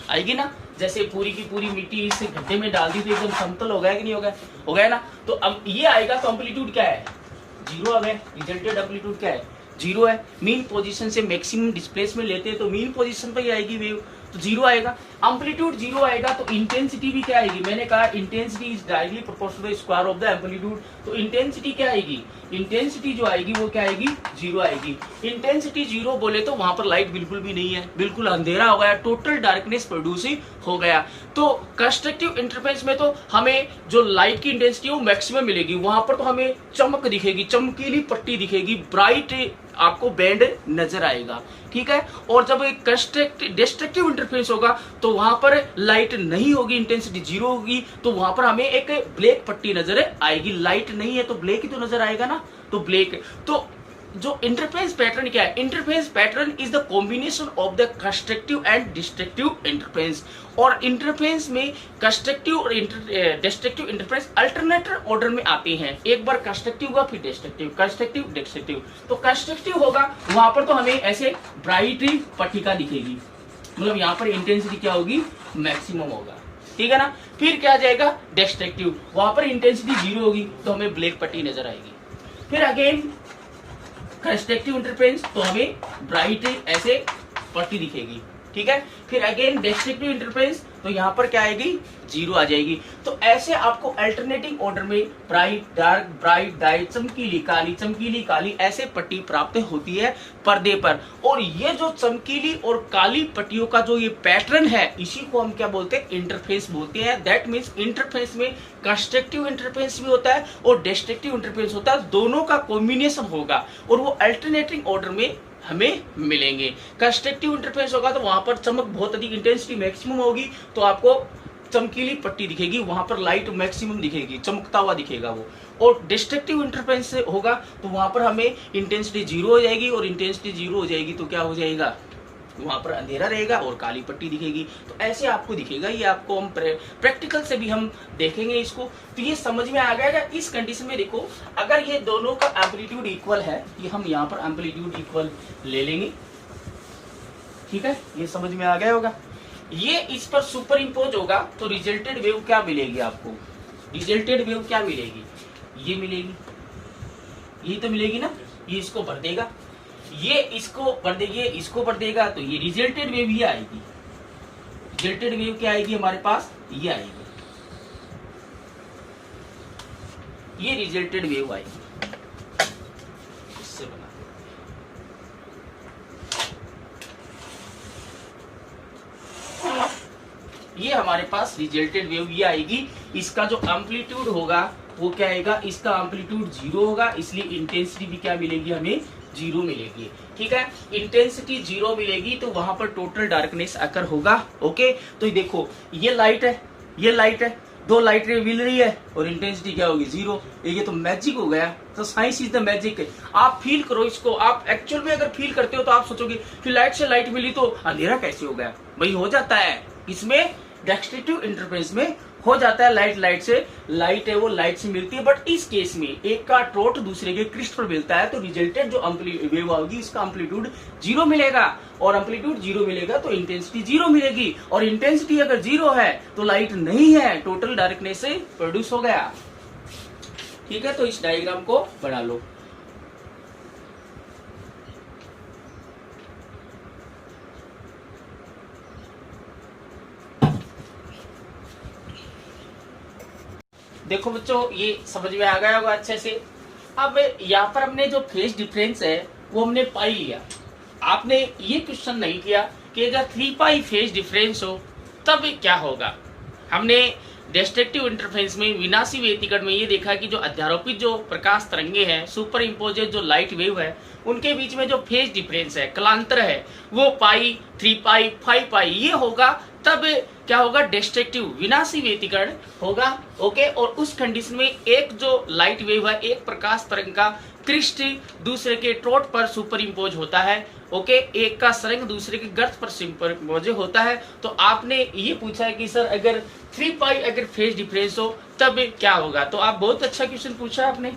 Speaker 1: आएगी ना। जैसे पूरी की पूरी मिट्टी इस गड्ढे में डाल दी तो एकदम समतल हो गया कि नहीं हो गया, हो गया ना। तो अब ये आएगा तो एम्पलीट्यूड क्या है, जीरो आ गया। रिजल्टेड एम्पलीट्यूड क्या है, जीरो है। मीन पोजीशन से मैक्सिमम डिस्प्लेसमेंट लेते हैं तो मीन पोजीशन पर ही आएगी वेव, तो जीरो आएगा। एम्पलीट्यूड जीरो आएगा तो इंटेंसिटी भी क्या आएगी, मैंने कहा intensity is directly proportional to the square of the amplitude. तो इंटेंसिटी क्या आएगी, इंटेंसिटी जो आएगी वो क्या आएगी, जीरो आएगी। इंटेंसिटी जीरो बोले तो वहां पर लाइट बिल्कुल भी नहीं है, बिल्कुल अंधेरा हो गया, टोटल डार्कनेस प्रोड्यूस ही हो गया। तो कंस्ट्रक्टिव इंटरफेरेंस में तो हमें जो लाइट की इंटेंसिटी वो मैक्सिमम मिलेगी, वहां पर तो हमें चमक दिखेगी, चमकीली पट्टी दिखेगी, ब्राइट आपको बैंड नजर आएगा, ठीक है। और जब एक डिस्ट्रक्टिव इंटरफेरेंस होगा तो वहां पर लाइट नहीं होगी, इंटेंसिटी जीरो होगी, तो वहां पर हमें एक ब्लैक पट्टी नजर आएगी। लाइट नहीं है तो ब्लैक ही तो नजर आएगा ना, तो ब्लैक। तो जो इंटरफेरेंस पैटर्न क्या है, interference pattern is the combination of the constructive and destructive interference. और इंटरफेरेंस में कंस्ट्रक्टिव और डिस्ट्रक्टिव इंटरफेरेंस अल्टरनेटर ऑर्डर में आते हैं। एक बार कंस्ट्रक्टिव हुआ फिर डिस्ट्रक्टिव, कंस्ट्रक्टिव डिस्ट्रक्टिव। तो कंस्ट्रक्टिव होगा वहां पर तो हमें ऐसे ब्राइट पट्टिका दिखेगी, मतलब यहाँ पर इंटेंसिटी क्या होगी, मैक्सिमम होगा, ठीक है ना। फिर क्या आ जाएगा, डिस्ट्रक्टिव, वहां पर इंटेंसिटी जीरो होगी तो हमें ब्लैक पट्टी नजर आएगी। फिर अगेन कंस्ट्रक्टिव इंटरफेरेंस तो हमें ब्राइट ऐसे पट्टी दिखेगी, ठीक है। फिर अगेन डिस्ट्रक्टिव इंटरफेरेंस तो यहाँ पर क्या आएगी, जीरो आ जाएगी। तो ऐसे आपको अल्टरनेटिंग ऑर्डर में ब्राइट डार्क, ब्राइट डार्क, चमकीली काली ऐसे पट्टी प्राप्त होती है पर्दे पर। और ये जो चमकीली और काली पट्टियों का जो ये पैटर्न है, इसी को हम क्या बोलते हैं, इंटरफेरेंस बोलते हैं। दैट मीन्स इंटरफेरेंस में कंस्ट्रक्टिव इंटरफेरेंस भी होता है और डिस्ट्रक्टिव इंटरफेरेंस होता है, दोनों का कॉम्बिनेशन होगा और वो अल्टरनेटिंग ऑर्डर में हमें मिलेंगे। कंस्ट्रक्टिव इंटरफेरेंस होगा तो वहां पर चमक बहुत अधिक, इंटेंसिटी मैक्सिमम होगी तो आपको चमकीली पट्टी दिखेगी, वहां पर लाइट मैक्सिमम दिखेगी, चमकता हुआ दिखेगा वो। और डिस्ट्रक्टिव इंटरफेरेंस होगा तो वहां पर हमें इंटेंसिटी जीरो हो जाएगी, और इंटेंसिटी जीरो हो जाएगी तो क्या हो जाएगा, वहां पर अंधेरा रहेगा और काली पट्टी दिखेगी। तो ऐसे आपको दिखेगा, ये आपको हम प्रैक्टिकल से भी हम देखेंगे इसको। तो ये समझ में आ गया। इस कंडीशन में देखो, अगर ये दोनों का एम्पलीट्यूड इक्वल है, ये हम यहाँ पर एम्पलीट्यूड इक्वल ले लेंगे, ठीक है, ये समझ में आ गया होगा। ये इस पर सुपर इम्पोज होगा तो रिजल्टेड वेव क्या मिलेगी आपको, रिजल्टेड वेव क्या मिलेगी, ये मिलेगी, ये तो मिलेगी ना। ये इसको भर देगा, ये इसको भर देगी, इसको भर देगा, तो ये रिजल्टेड वेव ही आएगी। रिजल्टेड वेव क्या आएगी हमारे पास, ये आएगी, ये रिजल्टेड वेव आएगी। इससे बना ये हमारे पास रिजल्टेड वेव ये आएगी। इसका जो एम्पलीट्यूड होगा वो क्या आएगा, इसका एम्पलीट्यूड जीरो होगा, इसलिए इंटेंसिटी भी क्या मिलेगी, हमें जीरो मिलेगी, ठीक है। इंटेंसिटी जीरो मिलेगी तो वहां पर टोटल डार्कनेस अकर होगा। ओके, तो देखो ये लाइट है, ये लाइट है, दो लाइट मिल रही है और इंटेंसिटी क्या होगी, जीरो। ये तो मैजिक हो गया। तो साइंस इज द मैजिक। आप फील करो इसको, आप एक्चुअल में अगर फील करते हो तो आप सोचोगे कि लाइट से लाइट मिली तो अंधेरा कैसे हो गया। भाई हो जाता है, इसमें डिस्ट्रक्टिव इंटरफेरेंस में हो जाता है। लाइट से लाइट है वो लाइट से मिलती है, बट इस केस में एक का ट्रोट दूसरे के क्रिस्ट पर मिलता है तो रिजल्टेड जो वेव होगी इसका एम्पलीट्यूड जीरो मिलेगा, और एम्पलीट्यूड जीरो मिलेगा तो इंटेंसिटी जीरो मिलेगी। और इंटेंसिटी अगर जीरो है तो लाइट नहीं है, टोटल डार्कनेस से प्रोड्यूस हो गया, ठीक है। तो इस डायग्राम को बना लो। देखो बच्चों, ये समझ में आ गया होगा अच्छे से। अब यहाँ पर हमने जो फेज डिफरेंस है वो हमने पाई लिया। आपने ये क्वेश्चन नहीं किया कि अगर 3 पाई फेज डिफरेंस हो तब क्या होगा। हमने डिस्ट्रक्टिव इंटरफेरेंस में विनाशी व्यतिकरण में ये देखा कि जो अध्यारोपित जो प्रकाश तरंगे हैं, सुपर इम्पोजेड जो लाइट वेव है, उनके बीच में जो फेज डिफरेंस है, कलांतर है, वो पाई, 3 पाई, 5 पाई ये होगा, तब क्या होगा, डिस्ट्रक्टिव विनाशी व्यतिकरण होगा। ओके, और उस कंडीशन में एक जो लाइट वेव है, एक प्रकाश तरंग का क्रिस्ट दूसरे के ट्रोट पर सुपर इम्पोज होता है। ओके, एक का सरंग दूसरे के गर्त पर सुपर इम्पोज होता है। तो आपने ये पूछा है कि सर अगर 3 पाई अगर फेज डिफरेंस हो तब क्या होगा, तो आप बहुत अच्छा क्वेश्चन पूछा आपने,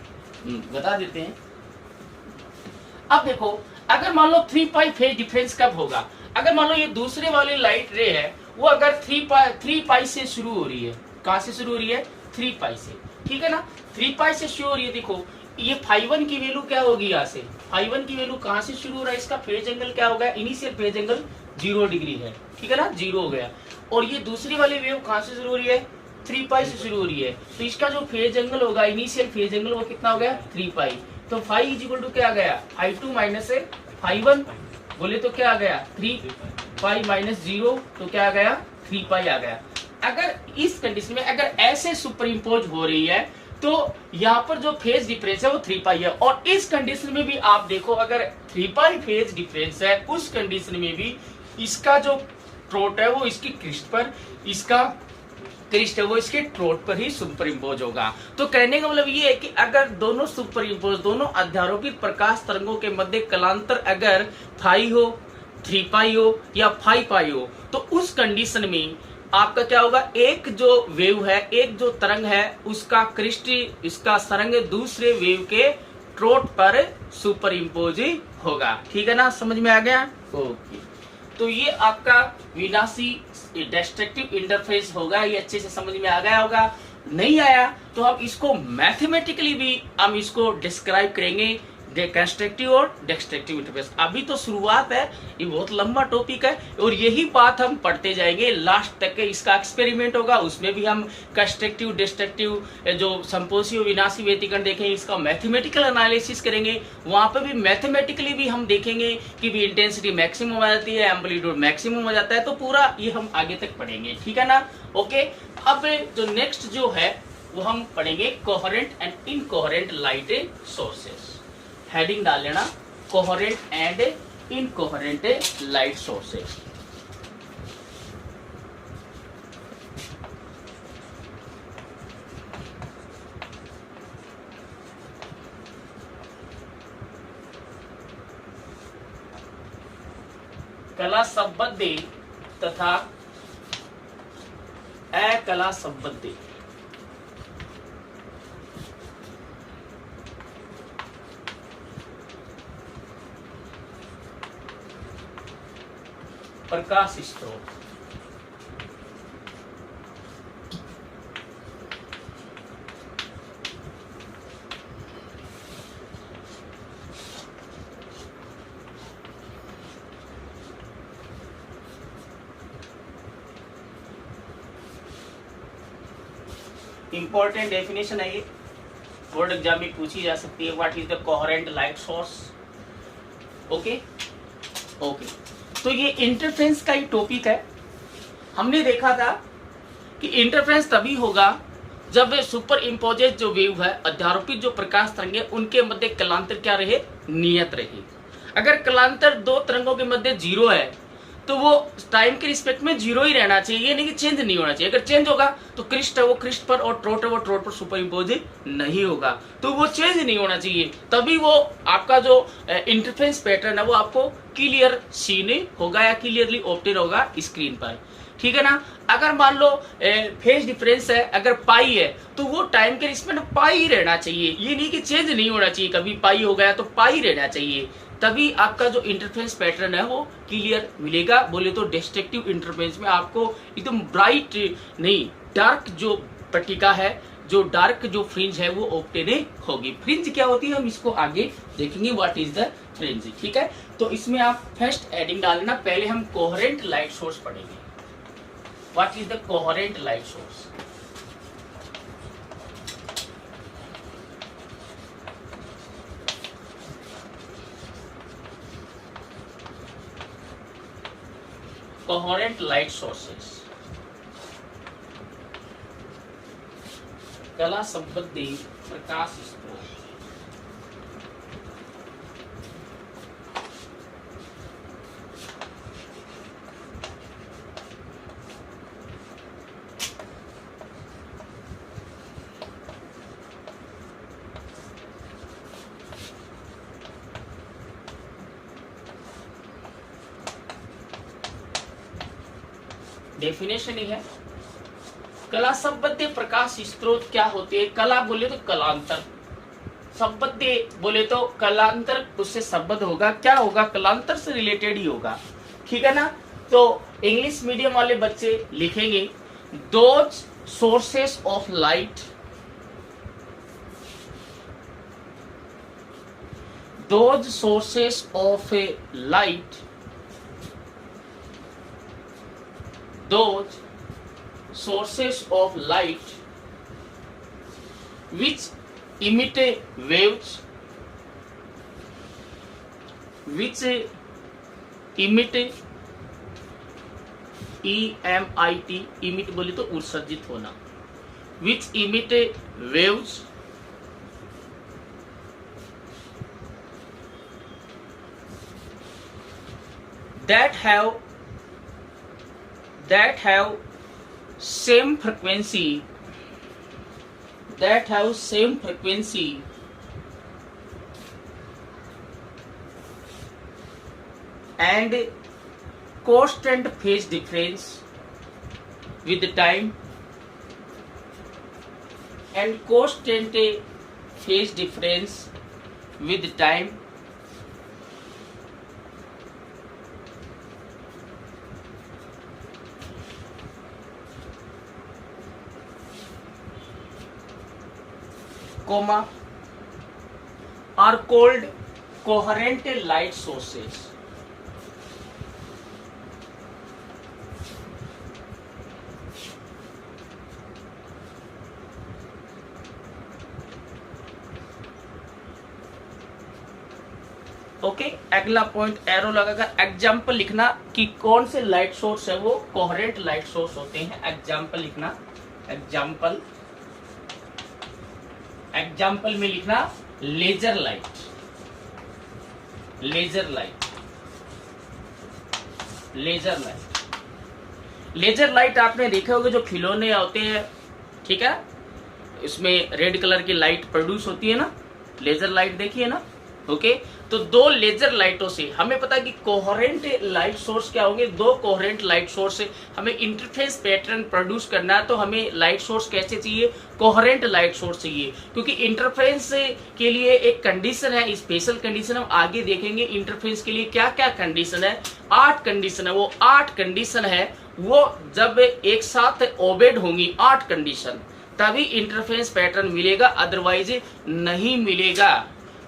Speaker 1: बता देते हैं। अब देखो, अगर मान लो 3 पाई फेज डिफरेंस कब होगा, अगर मान लो ये दूसरे वाली लाइट रे है वो अगर 3 पाई से शुरू हो रही है, कहां से शुरू हो रही है, 3 पाई से, ठीक है ना, 3 पाई से शुरू हो रही है। देखो ये φ1 की वैल्यू क्या होगी, यहाँ से φ1 की वैल्यू कहां से शुरू हो रहा है, इसका फेज एंगल क्या होगा, इनिशियल फेज एंगल 0 डिग्री है, ठीक है ना, 0 हो गया। और ये दूसरी वाली वेव कहां से शुरू हो रही है, 3 पाई से शुरू हो रही है, तो इसका जो फेज एंगल होगा, इनिशियल फेज एंगल वो कितना हो गया, 3 पाई। तो फाई इज इक्वल टू क्या आ गया, φ2 माइनस φ1, बोले तो क्या आ गया, 3 पाई माइनस 0, तो क्या आ गया, 3 पाई आ गया। अगर इस कंडीशन में अगर ऐसे सुपर इम्पोज हो रही है तो यहाँ पर जो फेज डिफरेंस है वो 3 पाई है। और इस कंडीशन में भी आप देखो, अगर 3 पाई फेज डिफरेंस है, उस कंडीशन में भी इसका जो ट्रोट है वो इसकी क्रिस्ट पर, इसका क्रिस्ट है वो इसके ट्रोट पर ही सुपर इम्पोज होगा। तो कहने का मतलब ये है कि अगर दोनों सुपर इम्पोज, दोनों अध्यारोपित प्रकाश तरंगों के मध्य कलांतर अगर फाई हो, 3 पाई हो या 5 पाई हो, तो उस कंडीशन में आपका क्या होगा, एक जो वेव है, एक जो तरंग है, उसका क्रिस्ट, इसका सरंग दूसरे वेव के ट्रोट पर सुपर इम्पोज होगा। ठीक है ना, समझ में आ गया। ओके, तो ये आपका विनाशी डिस्ट्रक्टिव इंटरफेस होगा, ये अच्छे से समझ में आ गया होगा। नहीं आया तो हम इसको मैथमेटिकली भी हम इसको डिस्क्राइब करेंगे, कंस्ट्रक्टिव और डिस्ट्रक्टिव इंटरफेस। अभी तो शुरुआत है, ये बहुत लंबा टॉपिक है और यही बात हम पढ़ते जाएंगे लास्ट तक के। इसका एक्सपेरिमेंट होगा, उसमें भी हम कंस्ट्रक्टिव डिस्ट्रक्टिव जो संपोषी विनाशी व्यतिकरण देखेंगे, इसका मैथमेटिकल एनालिसिस करेंगे। वहां पर भी मैथमेटिकली भी हम देखेंगे कि भी इंटेंसिटी मैक्सिमम आ जाती है, एम्पलीट्यूड मैक्सिमम हो जाता है, तो पूरा ये हम आगे तक पढ़ेंगे। ठीक है ना। ओके, अब जो नेक्स्ट जो है वो हम पढ़ेंगे coherent and incoherent light sources. Heading डाल लेना, coherent and incoherent light sources. कला संबंधी तथा अकला संबंधी प्रकाश स्रोत। इंपॉर्टेंट डेफिनेशन है ये, बोर्ड एग्जाम में पूछी जा सकती है। What is the coherent light source. Okay okay, तो ये इंटरफेरेंस का ही टॉपिक है। हमने देखा था कि इंटरफेरेंस तभी होगा जब सुपर इम्पोजेड जो वेव है, अध्यारोपित जो प्रकाश तरंगे, उनके मध्य कलांतर क्या रहे, नियत रहे। अगर कलांतर दो तरंगों के मध्य 0 है तो वो टाइम के रिस्पेक्ट में 0 ही रहना चाहिए, ये नहीं कि चेंज नहीं होना चाहिए। अगर चेंज होगा तो क्रिस्ट है वो क्रिस्ट पर और ट्रोट है वो ट्रोट पर सुपर इम्पोज नहीं होगा, तो वो चेंज नहीं होना चाहिए। तभी वो आपका जो इंटरफेरेंस पैटर्न है वो आपको क्लियर सीन होगा या क्लियरली ऑब्टेन होगा स्क्रीन पर। ठीक है ना। अगर मान लो फेज डिफरेंस है, अगर पाई है तो वो टाइम के रिस्पेक्ट में पाई ही रहना चाहिए, ये नहीं कि चेंज नहीं होना चाहिए। कभी पाई हो गया तो पाई रहना चाहिए, तभी आपका जो इंटरफेरेंस पैटर्न है वो क्लियर मिलेगा। बोले तो डिस्ट्रक्टिव इंटरफेरेंस में आपको एकदम ब्राइट नहीं, डार्क जो पट्टिका है, जो डार्क जो फ्रिंज है वो ऑब्टेन होगी। फ्रिंज क्या होती है हम इसको आगे देखेंगे, व्हाट इज द फ्रिंज। ठीक है, तो इसमें आप फर्स्ट हेडिंग डालना, पहले हम कोहेरेंट लाइट सोर्स पढ़ेंगे। What is the coherent light source. Coherent light sources. कला संबंधी प्रकाश स्रोत। डेफिनेशन ही है, कला संबंधी प्रकाश स्रोत क्या होते हैं। कला बोले तो कलांतर, संबंधी बोले तो कलांतर, उससे संबंध होगा, क्या होगा, कलांतर से रिलेटेड ही होगा, ठीक है ना। तो इंग्लिश मीडियम वाले बच्चे लिखेंगे those sources of light, those sources of A light, those sources of light which emit waves, which emit EMIT, emit बोले तो उत्सर्जित होना, which emit waves that have same frequency, and constant phase difference with time, and constant phase difference with time, comma are called coherent light sources. Okay, अगला point arrow लगाकर example लिखना कि कौन से लाइट सोर्स है वो coherent light source होते हैं। एग्जाम्पल लिखना, एग्जाम्पल, एग्जाम्पल में लिखना laser light, laser light, laser light. Laser light आपने देखे होंगे जो खिलौने होते हैं, ठीक है, इसमें रेड कलर की लाइट प्रोड्यूस होती है ना, लेजर लाइट देखिए ना। ओके, तो दो लेजर लाइटों से हमें पता है कि कोहेरेंट लाइट सोर्स क्या होंगे, दो कोहेरेंट लाइट सोर्स से हमें इंटरफेस पैटर्न प्रोड्यूस करना है, तो हमें लाइट सोर्स कैसे चाहिए, कोहेरेंट लाइट सोर्स चाहिए, क्योंकि इंटरफेस के लिए एक कंडीशन है, स्पेशल कंडीशन हम आगे देखेंगे। इंटरफेस के लिए क्या क्या कंडीशन है, 8 कंडीशन है, वो 8 कंडीशन है, वो जब एक साथ ओबेड होंगी 8 कंडीशन, तभी इंटरफेस पैटर्न मिलेगा, अदरवाइज नहीं मिलेगा,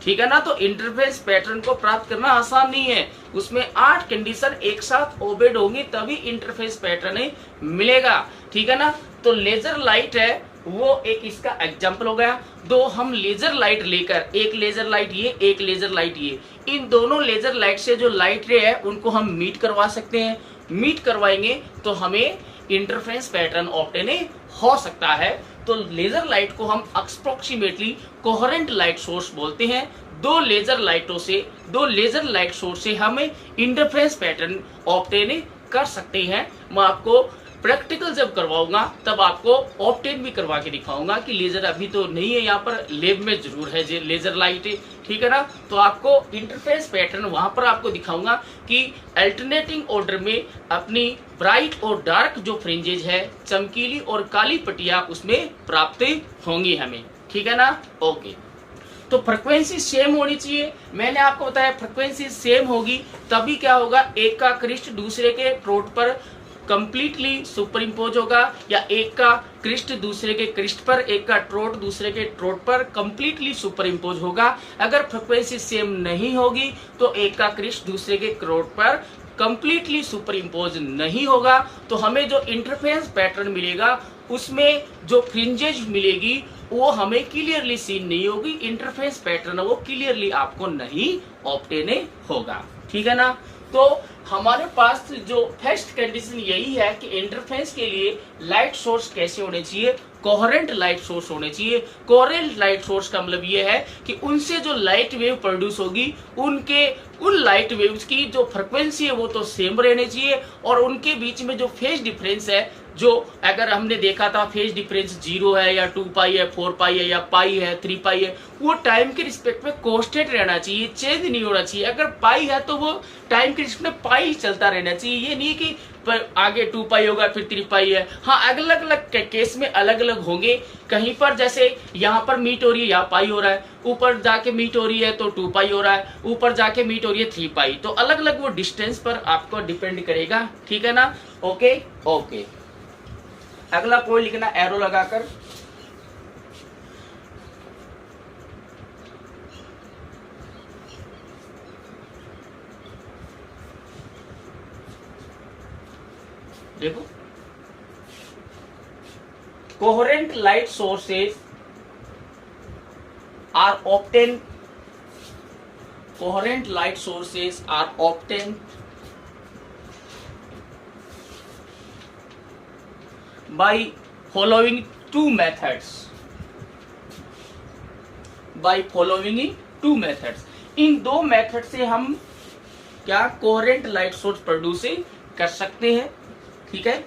Speaker 1: ठीक है ना। तो इंटरफेस पैटर्न को प्राप्त करना आसान नहीं है, उसमें 8 कंडीशन एक साथ ओबेड होंगी तभी इंटरफेस पैटर्न मिलेगा, ठीक है ना। तो लेजर लाइट है वो एक इसका एग्जाम्पल हो गया। दो हम लेजर लाइट लेकर, एक लेजर लाइट ये, एक लेजर लाइट ये, इन दोनों लेजर लाइट से जो लाइट रे है उनको हम मीट करवा सकते हैं। मीट करवाएंगे तो हमें इंटरफेरेंस पैटर्न ऑब्टेन हो सकता है। तो लेजर लाइट को हम अप्रोक्सीमेटली कोहेरेंट लाइट सोर्स बोलते हैं। दो लेजर लाइटों से, दो लेजर लाइट सोर्स से हमें इंटरफेरेंस पैटर्न ऑब्टेन कर सकते हैं। मैं आपको प्रैक्टिकल जब करवाऊंगा तब आपको ऑब्टेन भी करवा के दिखाऊंगा कि लेजर अभी तो नहीं है यहाँ पर, लैब में जरूर है लेजर लाइट, ठीक है ना। तो आपको इंटरफेरेंस पैटर्न वहां पर आपको दिखाऊंगा कि अल्टरनेटिंग ऑर्डर में अपनी ब्राइट और डार्क जो फ्रिंजेज है, चमकीली और काली पट्टियां उसमें प्राप्त होंगी हमें, ठीक है ना। ओके, तो फ्रीक्वेंसी सेम होनी चाहिए। मैंने आपको बताया फ्रीक्वेंसी सेम होगी तभी क्या होगा, एक का क्रिस्ट दूसरे के ट्रोट पर कंप्लीटली सुपर इम्पोज होगा, या एक का क्रिस्ट दूसरे के क्रिस्ट पर, एक का ट्रोट दूसरे के ट्रोट पर कंप्लीटली सुपर इम्पोज होगा। अगर फ्रीक्वेंसी सेम नहीं होगी तो एक का क्रिस्ट दूसरे के ट्रोट पर कंप्लीटली सुपर इम्पोज नहीं होगा। तो हमें जो इंटरफेरेंस पैटर्न मिलेगा उसमें जो फ्रिंजेज मिलेगी वो हमें क्लियरली सीन नहीं होगी, इंटरफेरेंस पैटर्न वो क्लियरली आपको नहीं ऑब्टेन होगा, ठीक है ना। तो हमारे पास जो फर्स्ट कंडीशन यही है कि इंटरफेरेंस के लिए लाइट सोर्स कैसे होने चाहिए, कोहेरेंट लाइट सोर्स होने चाहिए। कोहेरेंट लाइट सोर्स का मतलब ये है कि उनसे जो लाइट वेव प्रोड्यूस होगी उन लाइट वेव्स की जो फ्रिक्वेंसी है वो तो सेम रहनी चाहिए, और उनके बीच में जो फेज डिफरेंस है, जो अगर हमने देखा था फेज डिफरेंस 0 है या 2 पाई है, 4 पाई है या पाई है, 3 पाई है, वो टाइम के रिस्पेक्ट में कांस्टेंट रहना चाहिए, चेंज नहीं होना चाहिए। अगर पाई है तो वो टाइम के रिस्पेक्ट में पाई ही चलता रहना चाहिए, ये नहीं कि आगे 2 पाई होगा फिर 3 पाई है। हाँ, अलग अलग केस में अलग अलग होंगे। कहीं पर जैसे यहाँ पर मीट हो रही है, यहाँ पाई हो रहा है, ऊपर जाके मीट हो रही है तो 2 पाई हो रहा है, ऊपर जाके मीट हो रही है 3 पाई, तो अलग अलग वो डिस्टेंस पर आपको डिपेंड करेगा। ठीक है ना? Okay okay. अगला पॉइंट लिखना एरो लगाकर। देखो, coherent light sources are obtain by following two methods. इन दो मेथड से हम क्या कोहेरेंट लाइट सोर्स प्रोड्यूस कर सकते हैं। ठीक है,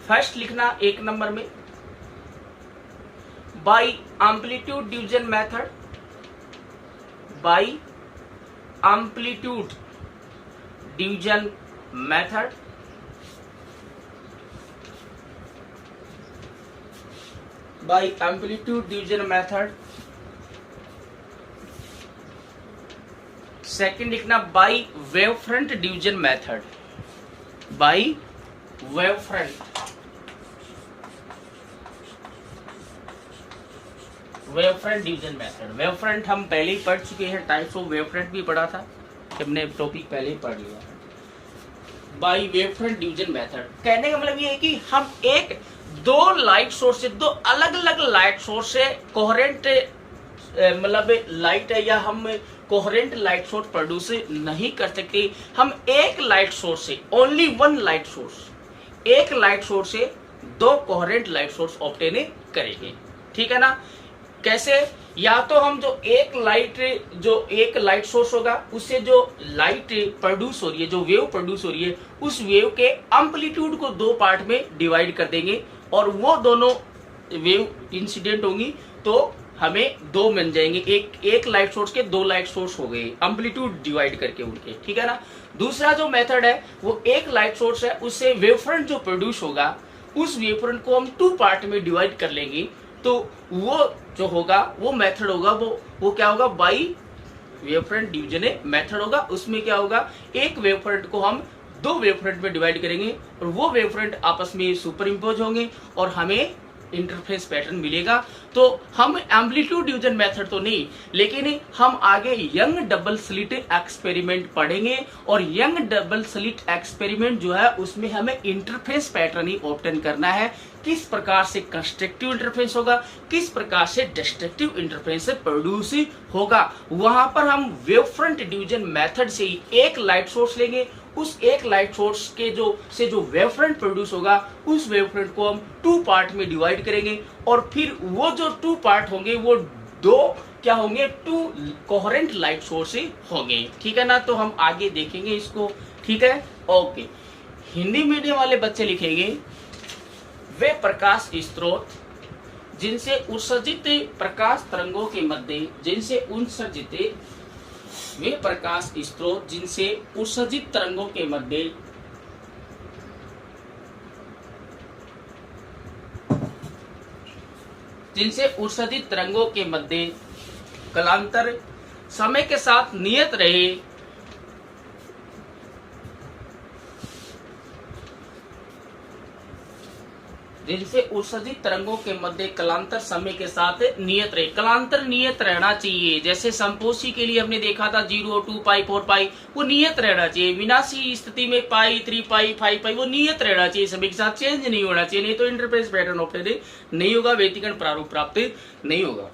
Speaker 1: फर्स्ट लिखना 1 नंबर में by amplitude division method. By amplitude division method, by amplitude division method. Second लिखना by wave front division method. By wave front division method. Wave front हम पहले ही पढ़ चुके हैं, टाइप्स ऑफ वेव फ्रंट भी पढ़ा था, हमने टॉपिक पहले ही पढ़ लिया। Bye wave front division method कहने का मतलब ये है कि हम दो लाइट सोर्स से, दो अलग अलग लाइट सोर्स से कोहेरेंट मतलब लाइट है, या हम कोहेरेंट लाइट सोर्स प्रोड्यूस नहीं कर सकते। हम एक लाइट सोर्स से, ओनली वन लाइट सोर्स, एक लाइट सोर्स से दो कोहेरेंट लाइट सोर्स ऑब्टेन करेंगे। ठीक है ना? कैसे? या तो हम जो एक लाइट सोर्स होगा उससे जो लाइट प्रोड्यूस हो रही है, जो वेव प्रोड्यूस हो रही है, उस वेव के एम्पलीट्यूड को दो पार्ट में डिवाइड कर देंगे, और वो दोनों वेव इंसिडेंट होंगी तो हमें दो मिल जाएंगे। एक लाइट सोर्स के दो लाइट सोर्स हो गए एम्पलीट्यूड डिवाइड करके उनके। ठीक है ना? दूसरा जो मेथड है वो एक लाइट सोर्स है, उससे वेव फ्रंट जो प्रोड्यूस होगा उस वेव फ्रंट को हम 2 पार्ट में डिवाइड कर लेंगे, तो वो जो होगा वो मेथड होगा वो क्या होगा? Bye wave front division method होगा। उसमें क्या होगा? एक वेव फ्रंट को हम दो वेव फ्रंट में डिवाइड करेंगे, और वो वेव फ्रंट आपस में सुपर इम्पोज होंगे और हमें इंटरफेस पैटर्न मिलेगा। तो हम एम्पलीट्यूड डिवीजन मेथड तो नहीं, लेकिन हम आगे यंग डबल स्लिट एक्सपेरिमेंट पढ़ेंगे, और यंग डबल स्लिट एक्सपेरिमेंट जो है उसमें हमें इंटरफेस पैटर्न ही ऑब्टेन करना है। किस प्रकार से कंस्ट्रक्टिव इंटरफेरेंस होगा, किस प्रकार से डिस्ट्रक्टिव इंटरफेरेंस प्रोड्यूस होगा, वहां पर हम वेव फ्रंट डिवीजन मेथड से ही एक लाइट सोर्स लेंगे, उस एक लाइट सोर्स के जो वेव फ्रंट प्रोड्यूस होगा उस वेव फ्रंट को हम 2 पार्ट में डिवाइड करेंगे, और फिर वो जो 2 पार्ट होंगे वो दो क्या होंगे? 2 कोहेरेंट लाइट सोर्स होंगे। ठीक है ना? तो हम आगे देखेंगे इसको। ठीक है, ओके। हिंदी मीडियम वाले बच्चे लिखेंगे वे प्रकाश स्रोत जिनसे उत्सर्जित प्रकाश तरंगों के मध्य, वे प्रकाश स्रोत जिनसे उत्सर्जित तरंगों के मध्य कालांतर समय के साथ नियत रहे, जिनसे उत्सर्जित तरंगों के मध्य कलांतर समय के साथ नियत रहे। कलांतर नियत रहना चाहिए। जैसे संपोषी के लिए हमने देखा था 0, 2 पाई, 4 पाई, वो नियत रहना चाहिए। विनाशी स्थिति में पाई, 3 पाई, 5 पाई, वो नियत रहना चाहिए, समय के साथ चेंज नहीं होना चाहिए, नहीं तो इंटरफेरेंस पैटर्न ऑब्टेन नहीं होगा, व्यतिकरण प्रारूप प्राप्त नहीं होगा।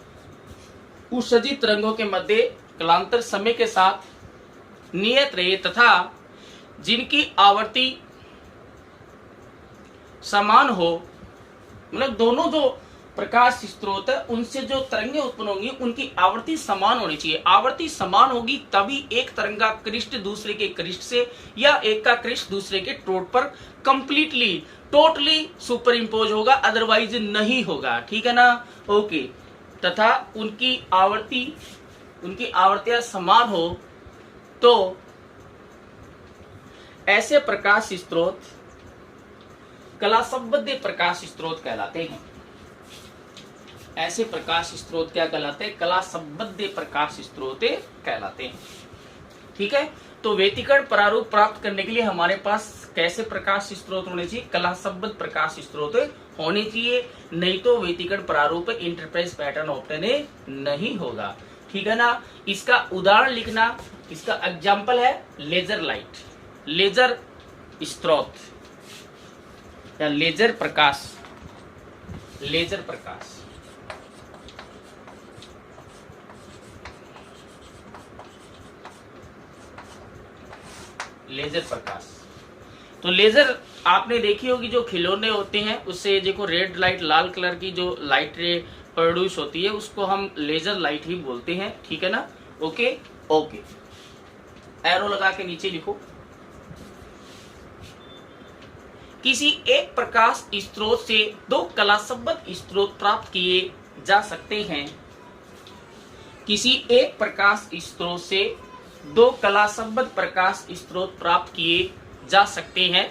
Speaker 1: उत्सर्जित तरंगों के मध्य कालांतर समय के साथ नियत रहे तथा जिनकी आवृत्ति समान हो, मतलब दोनों जो प्रकाश स्रोत है उनसे जो तरंगें उत्पन्न होंगी उनकी आवृत्ति समान होनी चाहिए। आवृत्ति समान होगी तभी एक तरंग का क्रिस्ट दूसरे के क्रिस्ट से या एक का क्रिस्ट दूसरे के ट्रोट पर कंप्लीटली टोटली सुपर इम्पोज होगा, अदरवाइज नहीं होगा। ठीक है ना? ओके। तथा उनकी आवृत्तियां समान हो तो ऐसे प्रकाश स्रोत कलासंबद्ध प्रकाश स्रोत कहलाते हैं। ऐसे प्रकाश स्रोत क्या कहलाते हैं? कलासंबद्ध प्रकाश स्रोत कहलाते हैं। ठीक है? तो व्यतिकरण प्रारूप प्राप्त करने के लिए हमारे पास कैसे प्रकाश स्रोत होने चाहिए? कलासंबद्ध प्रकाश स्रोत होने चाहिए, नहीं तो व्यतिकरण प्रारूप इंटरफेरेंस पैटर्न ऑब्टेन नहीं होगा। ठीक है ना? इसका उदाहरण लिखना, इसका एग्जाम्पल है लेजर लाइट, लेजर स्रोत या लेजर प्रकाश, लेजर प्रकाश। लेजर प्रकाश, तो लेजर आपने देखी होगी जो खिलौने होते हैं उससे देखो रेड लाइट, लाल कलर की जो लाइट रे प्रोड्यूस होती है उसको हम लेजर लाइट ही बोलते हैं। ठीक है ना? Okay okay. एरो लगा के नीचे लिखो। किसी एक प्रकाश स्रोत से दो कलासंबद्ध स्रोत प्राप्त किए जा सकते हैं। किसी एक प्रकाश स्रोत से दो कलासंबद्ध प्रकाश स्रोत प्राप्त किए जा सकते हैं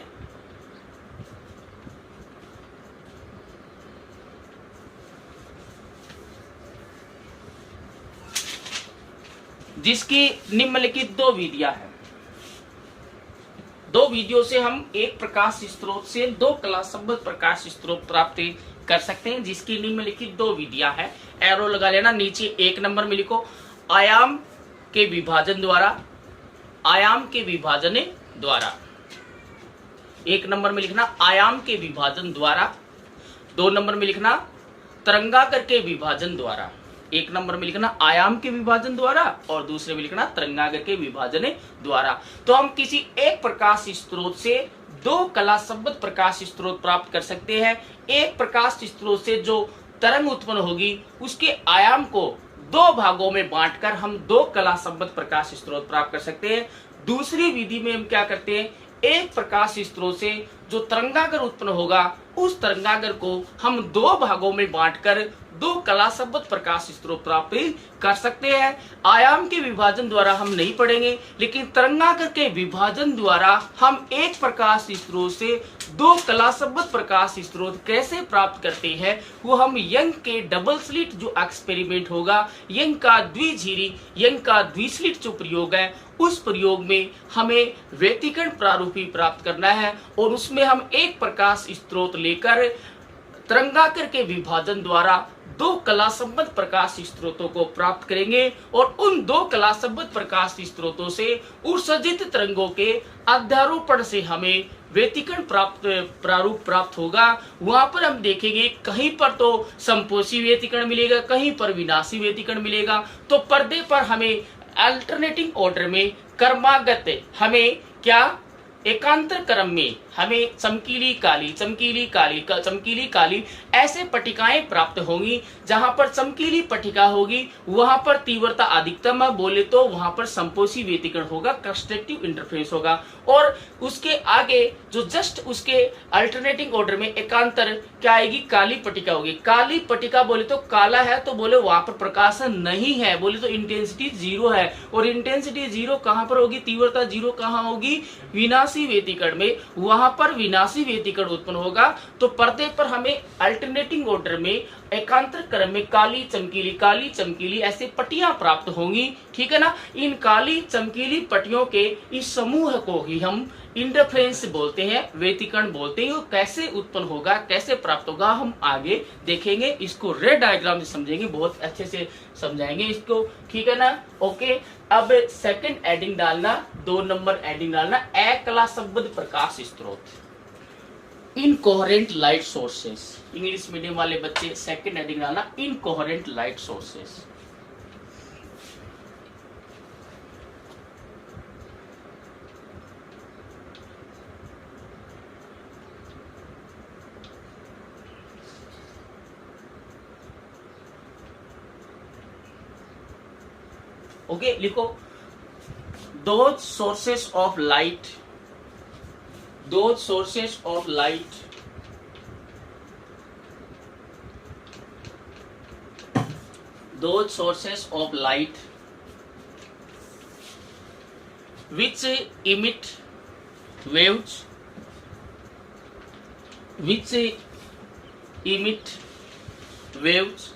Speaker 1: जिसकी निम्नलिखित दो विधियां हैं। दो विधियों से हम एक प्रकाश स्रोत से दो कलासंबद्ध प्रकाश स्रोत प्राप्त कर सकते हैं जिसकी निम्नलिखित दो विधियां हैं। एरो लगा लेना, नीचे एक नंबर में लिखो आयाम के विभाजन द्वारा, आयाम के विभाजन द्वारा। एक नंबर में लिखना आयाम के विभाजन द्वारा, दो नंबर में लिखना तरंगाकर के विभाजन द्वारा। एक नंबर में लिखना आयाम के विभाजन द्वारा और दूसरे में लिखना तरंगाकर के विभाजन द्वारा। तो हम किसी एक प्रकाश स्रोत से दो कलासंबद्ध प्रकाश स्रोत प्राप्त कर सकते हैं। एक प्रकाश स्रोत से जो तरंग उत्पन्न होगी उसके आयाम को दो भागों में बांटकर हम दो कलासंबद्ध प्रकाश स्रोत प्राप्त कर सकते हैं। दूसरी विधि में हम क्या करते हैं, एक प्रकाश स्रोत से जो तरंगागर उत्पन्न होगा उस तरंगागर को हम दो भागों में बांटकर दो कलासंबद्ध प्रकाश स्रोत प्राप्त कर सकते हैं। आयाम के विभाजन द्वारा हम नहीं पढ़ेंगे, लेकिन तरंगागर के विभाजन द्वारा हम एक प्रकाश स्रोत से दो कलासंबद्ध प्रकाश स्रोत कैसे प्राप्त करते हैं वो हम यंग के डबल स्लिट जो एक्सपेरिमेंट होगा, यंग का द्विझिरी, यंग का द्विस्लिट जो प्रयोग है उस प्रयोग में हमें व्यतिकरण प्रारूपी प्राप्त करना है और उसमें हम एक प्रकाश स्रोत लेकर तरंगाकर के विभाजन द्वारा दो कलासंबद्ध प्रकाश स्रोतों को प्राप्त करेंगे और उन दो कलासंबद्ध प्रकाश स्रोतों से उत्सर्जित तरंगों के अध्यारोपण से हमें व्यतिकरण प्रारूप प्राप्त होगा। वहां पर हम देखेंगे कहीं पर तो संपोषी व्यतिकरण मिलेगा, कहीं पर विनाशी व्यतिकरण मिलेगा। तो पर्दे पर हमें अल्टरनेटिंग ऑर्डर में क्रमागत हमें क्या एकांतर क्रम में हमें चमकीली काली, चमकीली काली, चमकीली काली ऐसे पट्टिकाएं प्राप्त होंगी। जहां पर चमकीली पट्टिका होगी वहां पर तीव्रता अधिकतम है, बोले तो वहां पर संपोषी व्यतिकरण होगा, कंस्ट्रक्टिव इंटरफेरेंस होगा। और उसके आगे जो जस्ट उसके अल्टरनेटिंग ऑर्डर में एकांतर क्या आएगी, काली पट्टिका होगी। काली पट्टिका बोले तो काला है तो बोले वहां पर प्रकाश नहीं है, बोले तो इंटेंसिटी जीरो है। और इंटेंसिटी जीरो कहां पर होगी, तीव्रता जीरो कहां होगी, विनाशी व्यतिकरण में, वहां पर विनाशी व्यतिकरण उत्पन्न होगा। तो पर्दे पर हमें अल्टरनेटिंग ऑर्डर में एकांतर क्रम में काली चमकीली ऐसे पट्टियां प्राप्त होंगी। ठीक है ना? इन काली चमकीली पट्टियों के इस समूह को ही हम इंटरफेरेंस बोलते हैं, व्यतिकरण बोलते हैं। वो कैसे उत्पन्न होगा, कैसे प्राप्त होगा, हम आगे देखेंगे। इसको रेड डायग्राम से समझेंगे, बहुत अच्छे से समझाएंगे इसको। ठीक है ना? ओके। अब सेकंड एडिंग डालना, 2 नंबर एडिंग डालना, अकलासंबद्ध प्रकाश स्रोत, incoherent light sources. English medium वाले बच्चे सेकंड एडिंग डालना, इनकोहेरेंट लाइट सोर्सेस। ओके, लिखो those sources of light, those sources of light those sources of light which emit waves, which emit waves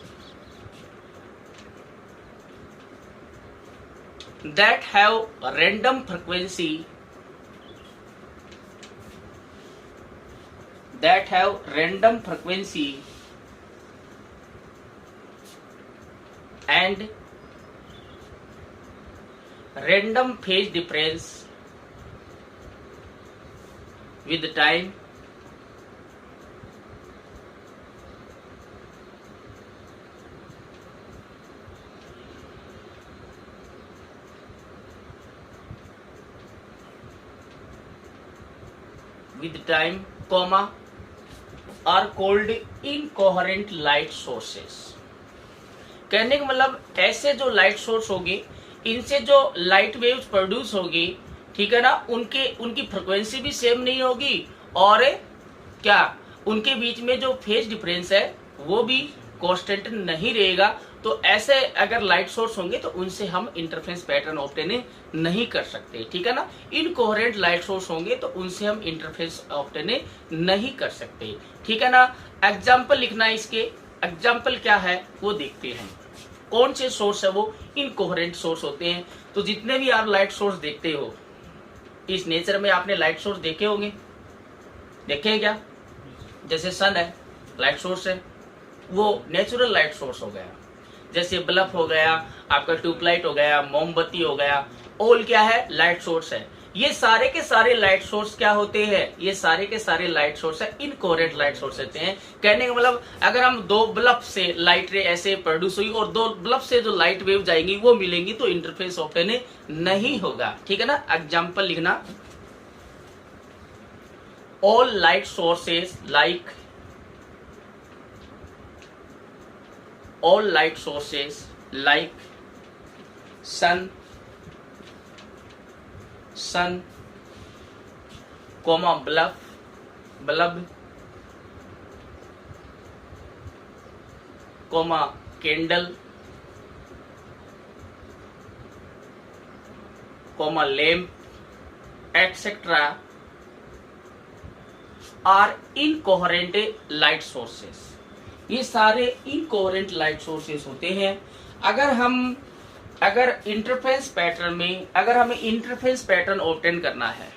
Speaker 1: that have random frequency, that have random frequency and random phase difference with time, with time, comma, are called incoherent light sources। कहने का मतलब ऐसे जो light source होगी, इनसे जो light waves produce होगी, ठीक है ना, उनकी फ्रिक्वेंसी भी सेम नहीं होगी और क्या उनके बीच में जो फेज डिफरेंस है वो भी कांस्टेंट नहीं रहेगा। तो ऐसे अगर लाइट सोर्स होंगे तो उनसे हम इंटरफेरेंस पैटर्न ऑब्टेन नहीं कर सकते, ठीक है ना। इनकोहेरेंट लाइट सोर्स होंगे तो उनसे हम इंटरफेरेंस ऑब्टेन नहीं कर सकते, ठीक है ना। एग्जाम्पल लिखना है, इसके एग्जाम्पल क्या है वो देखते हैं। कौन से सोर्स है वो इनकोहेरेंट सोर्स होते हैं। तो जितने भी आप लाइट सोर्स देखते हो इस नेचर में, आपने लाइट सोर्स देखे होंगे, देखे हैं क्या? जैसे सन है, लाइट सोर्स है, वो नेचुरल लाइट सोर्स हो गया। जैसे बल्ब हो गया, आपका ट्यूबलाइट हो गया, मोमबत्ती हो गया, ऑल क्या है? लाइट सोर्स है। ये सारे के सारे लाइट सोर्स क्या होते हैं? ये सारे के सारे लाइट सोर्स है इनकोहेरेंट लाइट सोर्स होते हैं। कहने का मतलब अगर हम दो बल्ब से लाइट रे ऐसे प्रोड्यूस हुई और दो बल्ब से जो लाइट वेव जाएंगी वो मिलेंगी तो इंटरफेरेंस ऑब्टेन नहीं होगा, ठीक है ना। एग्जाम्पल लिखना, all light sources like, all light sources like sun, comma bulb, comma candle, comma lamp, etc. are incoherent light sources। ये सारे इनकोहेरेंट लाइट सोर्सेस होते हैं। अगर इंटरफेरेंस पैटर्न में अगर हमें इंटरफेरेंस पैटर्न ऑब्टेन करना है,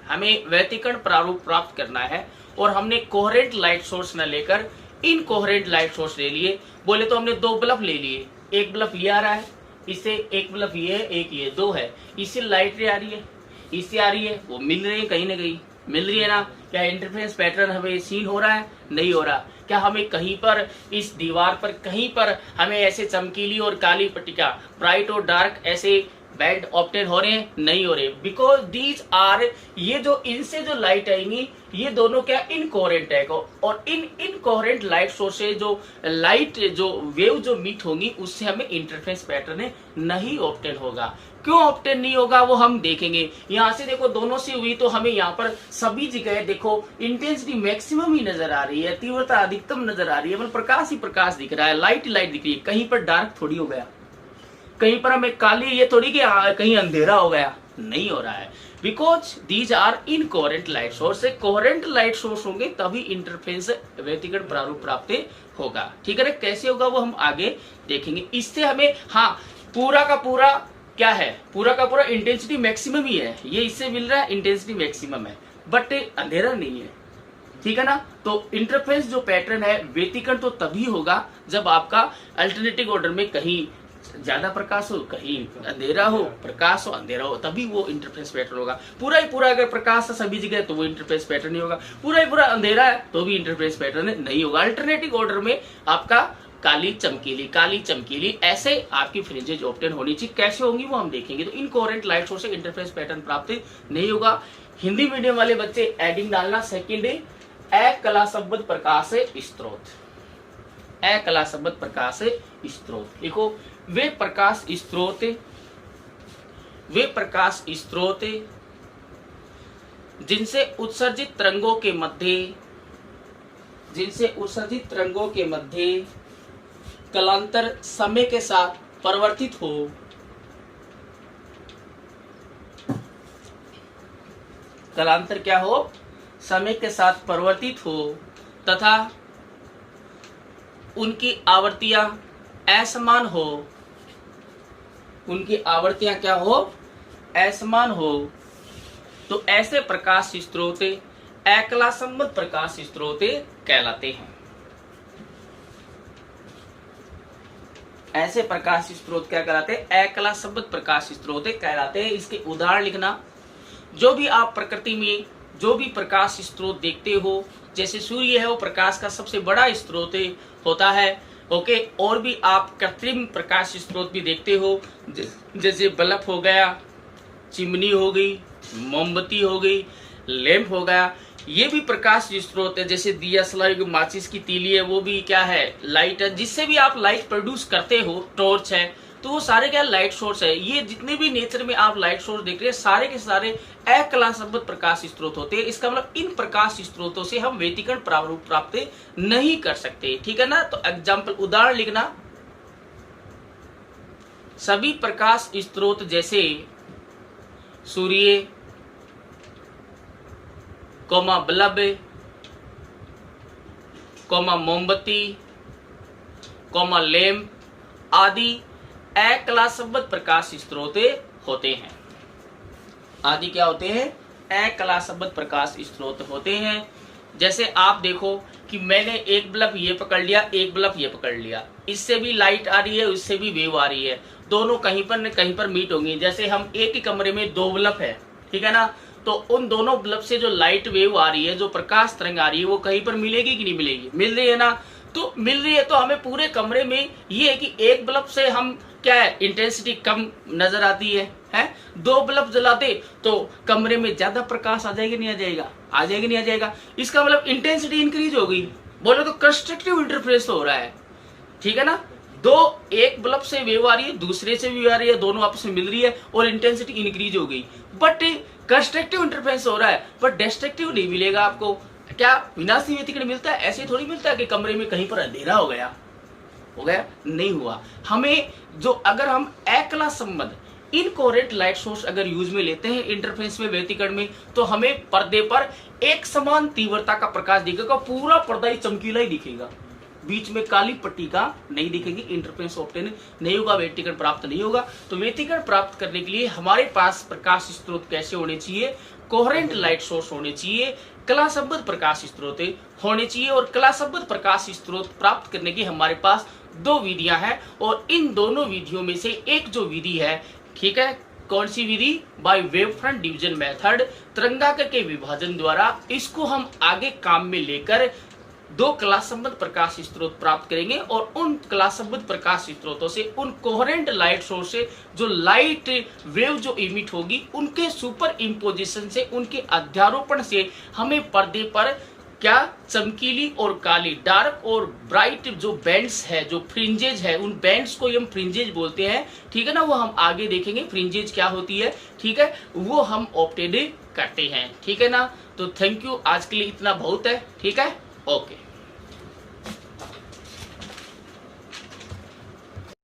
Speaker 1: हमें व्यतिकरण प्रारूप प्राप्त करना है और हमने कोहेरेंट लाइट सोर्स न लेकर इनकोहेरेंट लाइट सोर्स ले लिए, बोले तो हमने दो बल्ब ले लिए, एक बल्ब ये आ रहा है, इससे एक बल्ब ये है, एक ये, दो है, इससे लाइट रे आ रही है, इससे आ रही है, वो मिल रही है, कहीं ना कहीं मिल रही है ना। क्या इंटरफेरेंस पैटर्न हमें सीन हो रहा है? नहीं हो रहा। क्या हमें कहीं पर इस दीवार पर कहीं पर हमें ऐसे चमकीली और काली पट्टिका, ब्राइट और डार्क ऐसे बैंड ऑब्टेन हो रहे हैं? नहीं हो रहे, बिकॉज दीज आर, ये जो इनसे जो लाइट आएंगी ये दोनों क्या इनकोहेरेंट है। और इनकोहेरेंट लाइट सोर्स से जो लाइट जो वेव जो मीट होंगी उससे हमें इंटरफेरेंस पैटर्न नहीं ऑब्टेन होगा। क्यों ऑब्टेन नहीं होगा वो हम देखेंगे। यहाँ से देखो दोनों से हुई तो हमें यहाँ पर सभी जगह देखो इंटेंसिटी मैक्सिमम ही नजर आ रही है, तीव्रता अधिकतम नजर आ रही है, मतलब प्रकाश ही प्रकाश दिख रहा है, लाइट लाइट दिख रही है। कहीं पर डार्क थोड़ी हो गया, कहीं पर हमें काली ये थोड़ी कि कहीं अंधेरा हो गया, नहीं हो रहा है, because these are incoherent light source. Coherent light source होंगे तभी इंटरफेरेंस व्यतिकरण प्रारूप प्राप्त होगा, ठीक है ना। कैसे होगा वो हम आगे देखेंगे। इससे हमें हाँ पूरा का पूरा क्या है, पूरा का पूरा इंटेंसिटी मैक्सिमम ही है, ये इससे मिल रहा है इंटेंसिटी मैक्सिमम है, बट अंधेरा नहीं है, ठीक है ना। तो इंटरफेरेंस जो पैटर्न है व्यतिकरण तो तभी होगा जब आपका अल्टरनेटिव ऑर्डर में कहीं ज्यादा प्रकाश हो, कहीं अंधेरा हो, प्रकाश हो अंधेरा हो, तभी वो इंटरफेरेंस पैटर्न होगा। पूरा ही पूरा अगर प्रकाश है सभी जगह तो वो इंटरफेरेंस पैटर्न नहीं होगा, पूरा ही पूरा अंधेरा है तो भी इंटरफेरेंस पैटर्न नहीं होगा। अल्टरनेटिव ऑर्डर में आपका काली चमकीली ऐसे आपकी फ्रिंजेज ऑब्टेन होनी चाहिए। कैसे होंगी वो हम देखेंगे। तो इनकोहेरेंट लाइट सोर्स से इंटरफेरेंस पैटर्न प्राप्त नहीं होगा। हिंदी मीडियम वाले बच्चे एडिंग डालना, सेकेंड अकला शब्द प्रकाश स्त्रोत, अकला शब्द प्रकाश स्त्रोत लिखो। वे प्रकाश स्त्रोत वे प्रकाश स्रोत जिनसे उत्सर्जित तरंगों के मध्य कालांतर समय के साथ परिवर्तित हो, कालांतर क्या हो, समय के साथ परिवर्तित हो तथा उनकी आवृत्तियां असमान हो, उनकी आवृत्तियां क्या हो, असमान हो, तो ऐसे प्रकाश स्रोत अकलासंबद्ध प्रकाश स्रोत कहलाते हैं। ऐसे प्रकाश स्रोत क्या कहलाते हैं, अकलासंबद्ध प्रकाश स्रोत कहलाते हैं। इसके उदाहरण लिखना। जो भी आप प्रकृति में जो भी प्रकाश स्रोत देखते हो, जैसे सूर्य है वो प्रकाश का सबसे बड़ा स्रोत होता है। ओके, और भी आप कृत्रिम प्रकाश स्रोत भी देखते हो, जैसे बल्ब हो गया, चिमनी हो गई, मोमबत्ती हो गई, लैंप हो गया, ये भी प्रकाश स्रोत है। जैसे दिया सलाई, माचिस की तीली है, वो भी क्या है, लाइट है, जिससे भी आप लाइट प्रोड्यूस करते हो। टॉर्च है, तो वो सारे क्या लाइट सोर्स है। ये जितने भी नेचर में आप लाइट सोर्स देख रहे हैं, सारे के सारे अकलासंबद्ध प्रकाश स्रोत होते हैं। इसका मतलब इन प्रकाश स्रोतों से हम व्यतिकरण प्रारूप प्राप्त नहीं कर सकते, ठीक है ना। तो एग्जाम्पल, उदाहरण लिखना। सभी प्रकाश स्रोत जैसे सूर्य, बल्ब, मोमबत्ती, लैंप आदि अकलासंबद्ध प्रकाश स्रोत होते हैं। आदि क्या होते हैं, अकलासंबद्ध प्रकाश स्रोत होते हैं। जैसे आप देखो कि मैंने एक बल्ब ये पकड़ लिया, एक बल्ब ये पकड़ लिया, इससे भी लाइट आ रही है, इससे भी वेव आ रही है, दोनों कहीं पर न कहीं पर मीट होंगी। जैसे हम एक ही कमरे में दो बल्ब है, ठीक है ना, तो उन दोनों बल्ब से जो लाइट वेव आ रही है, जो प्रकाश तरंग आ रही है, वो कहीं पर मिलेगी कि नहीं मिलेगी, मिल रही है ना। तो मिल रही है, तो हमें पूरे कमरे में ये है कि एक बल्ब से हम क्या है, इंटेंसिटी कम नजर आती है। दो बल्ब जलाते तो कमरे में ज्यादा प्रकाश आ जाएगा, नहीं आ जाएगा, आ जाएगा, नहीं आ जाएगा। इसका मतलब इंटेंसिटी इंक्रीज हो गई। बोलो तो कंस्ट्रक्टिव इंटरफेरेंस हो रहा है, ठीक है ना। एक बल्ब से वेव आ रही है, दूसरे से भी आ रही है, दोनों आपस में मिल रही है और इंटेंसिटी इंक्रीज हो गई। बट कंस्ट्रक्टिव इंटरफेरेंस हो रहा है, पर डिस्ट्रक्टिव नहीं मिलेगा आपको। क्या विनाशी व्यतिकरण मिलता है? ऐसे थोड़ी मिलता है कि कमरे में कहीं पर अंधेरा हो गया, नहीं हुआ। हमें जो अगर हम अकलासंबद्ध इनकोरेंट लाइट सोर्स अगर यूज में लेते हैं इंटरफेरेंस में, व्यतिकरण में, तो हमें पर्दे पर एक समान तीव्रता का प्रकाश दिखेगा, पूरा पर्दा ही चमकीला ही दिखेगा, बीच में काली पट्टी का नहीं दिखेगी। इंटरफेरेंस ऑब्टेन नहीं होगा, व्यतिकरण प्राप्त नहीं होगा। तो व्यतिकरण प्राप्त करने के लिए हमारे पास प्रकाश स्रोत कैसे होने चाहिए, कोहेरेंट लाइट सोर्स होने चाहिए, कलासंबद्ध प्रकाश स्रोत होने चाहिए। और कलासंबद्ध प्रकाश स्रोत प्राप्त करने की हमारे पास दो विधियां हैं, और इन दोनों विधियों में से एक जो विधि है, ठीक है, कौन सी विधि, by wave front division method, तरंगाकर के विभाजन द्वारा, इसको हम आगे काम में लेकर दो कलासंबद्ध प्रकाश स्रोत प्राप्त करेंगे। और उन कलासंबद्ध प्रकाश स्रोतों से, उन कोहेरेंट लाइट सोर्स से जो लाइट वेव जो इमिट होगी, उनके सुपर इम्पोजिशन से, उनके अध्यारोपण से हमें पर्दे पर क्या चमकीली और काली, डार्क और ब्राइट जो बैंड्स है, जो फ्रिंजेज है, उन बैंड्स को हम फ्रिंजेज बोलते हैं, ठीक है ना। वो हम आगे देखेंगे फ्रिंजेज क्या होती है, ठीक है, वो हम ऑब्टेन करते हैं, ठीक है ना। तो थैंक यू, आज के लिए इतना बहुत है, ठीक है, ओके।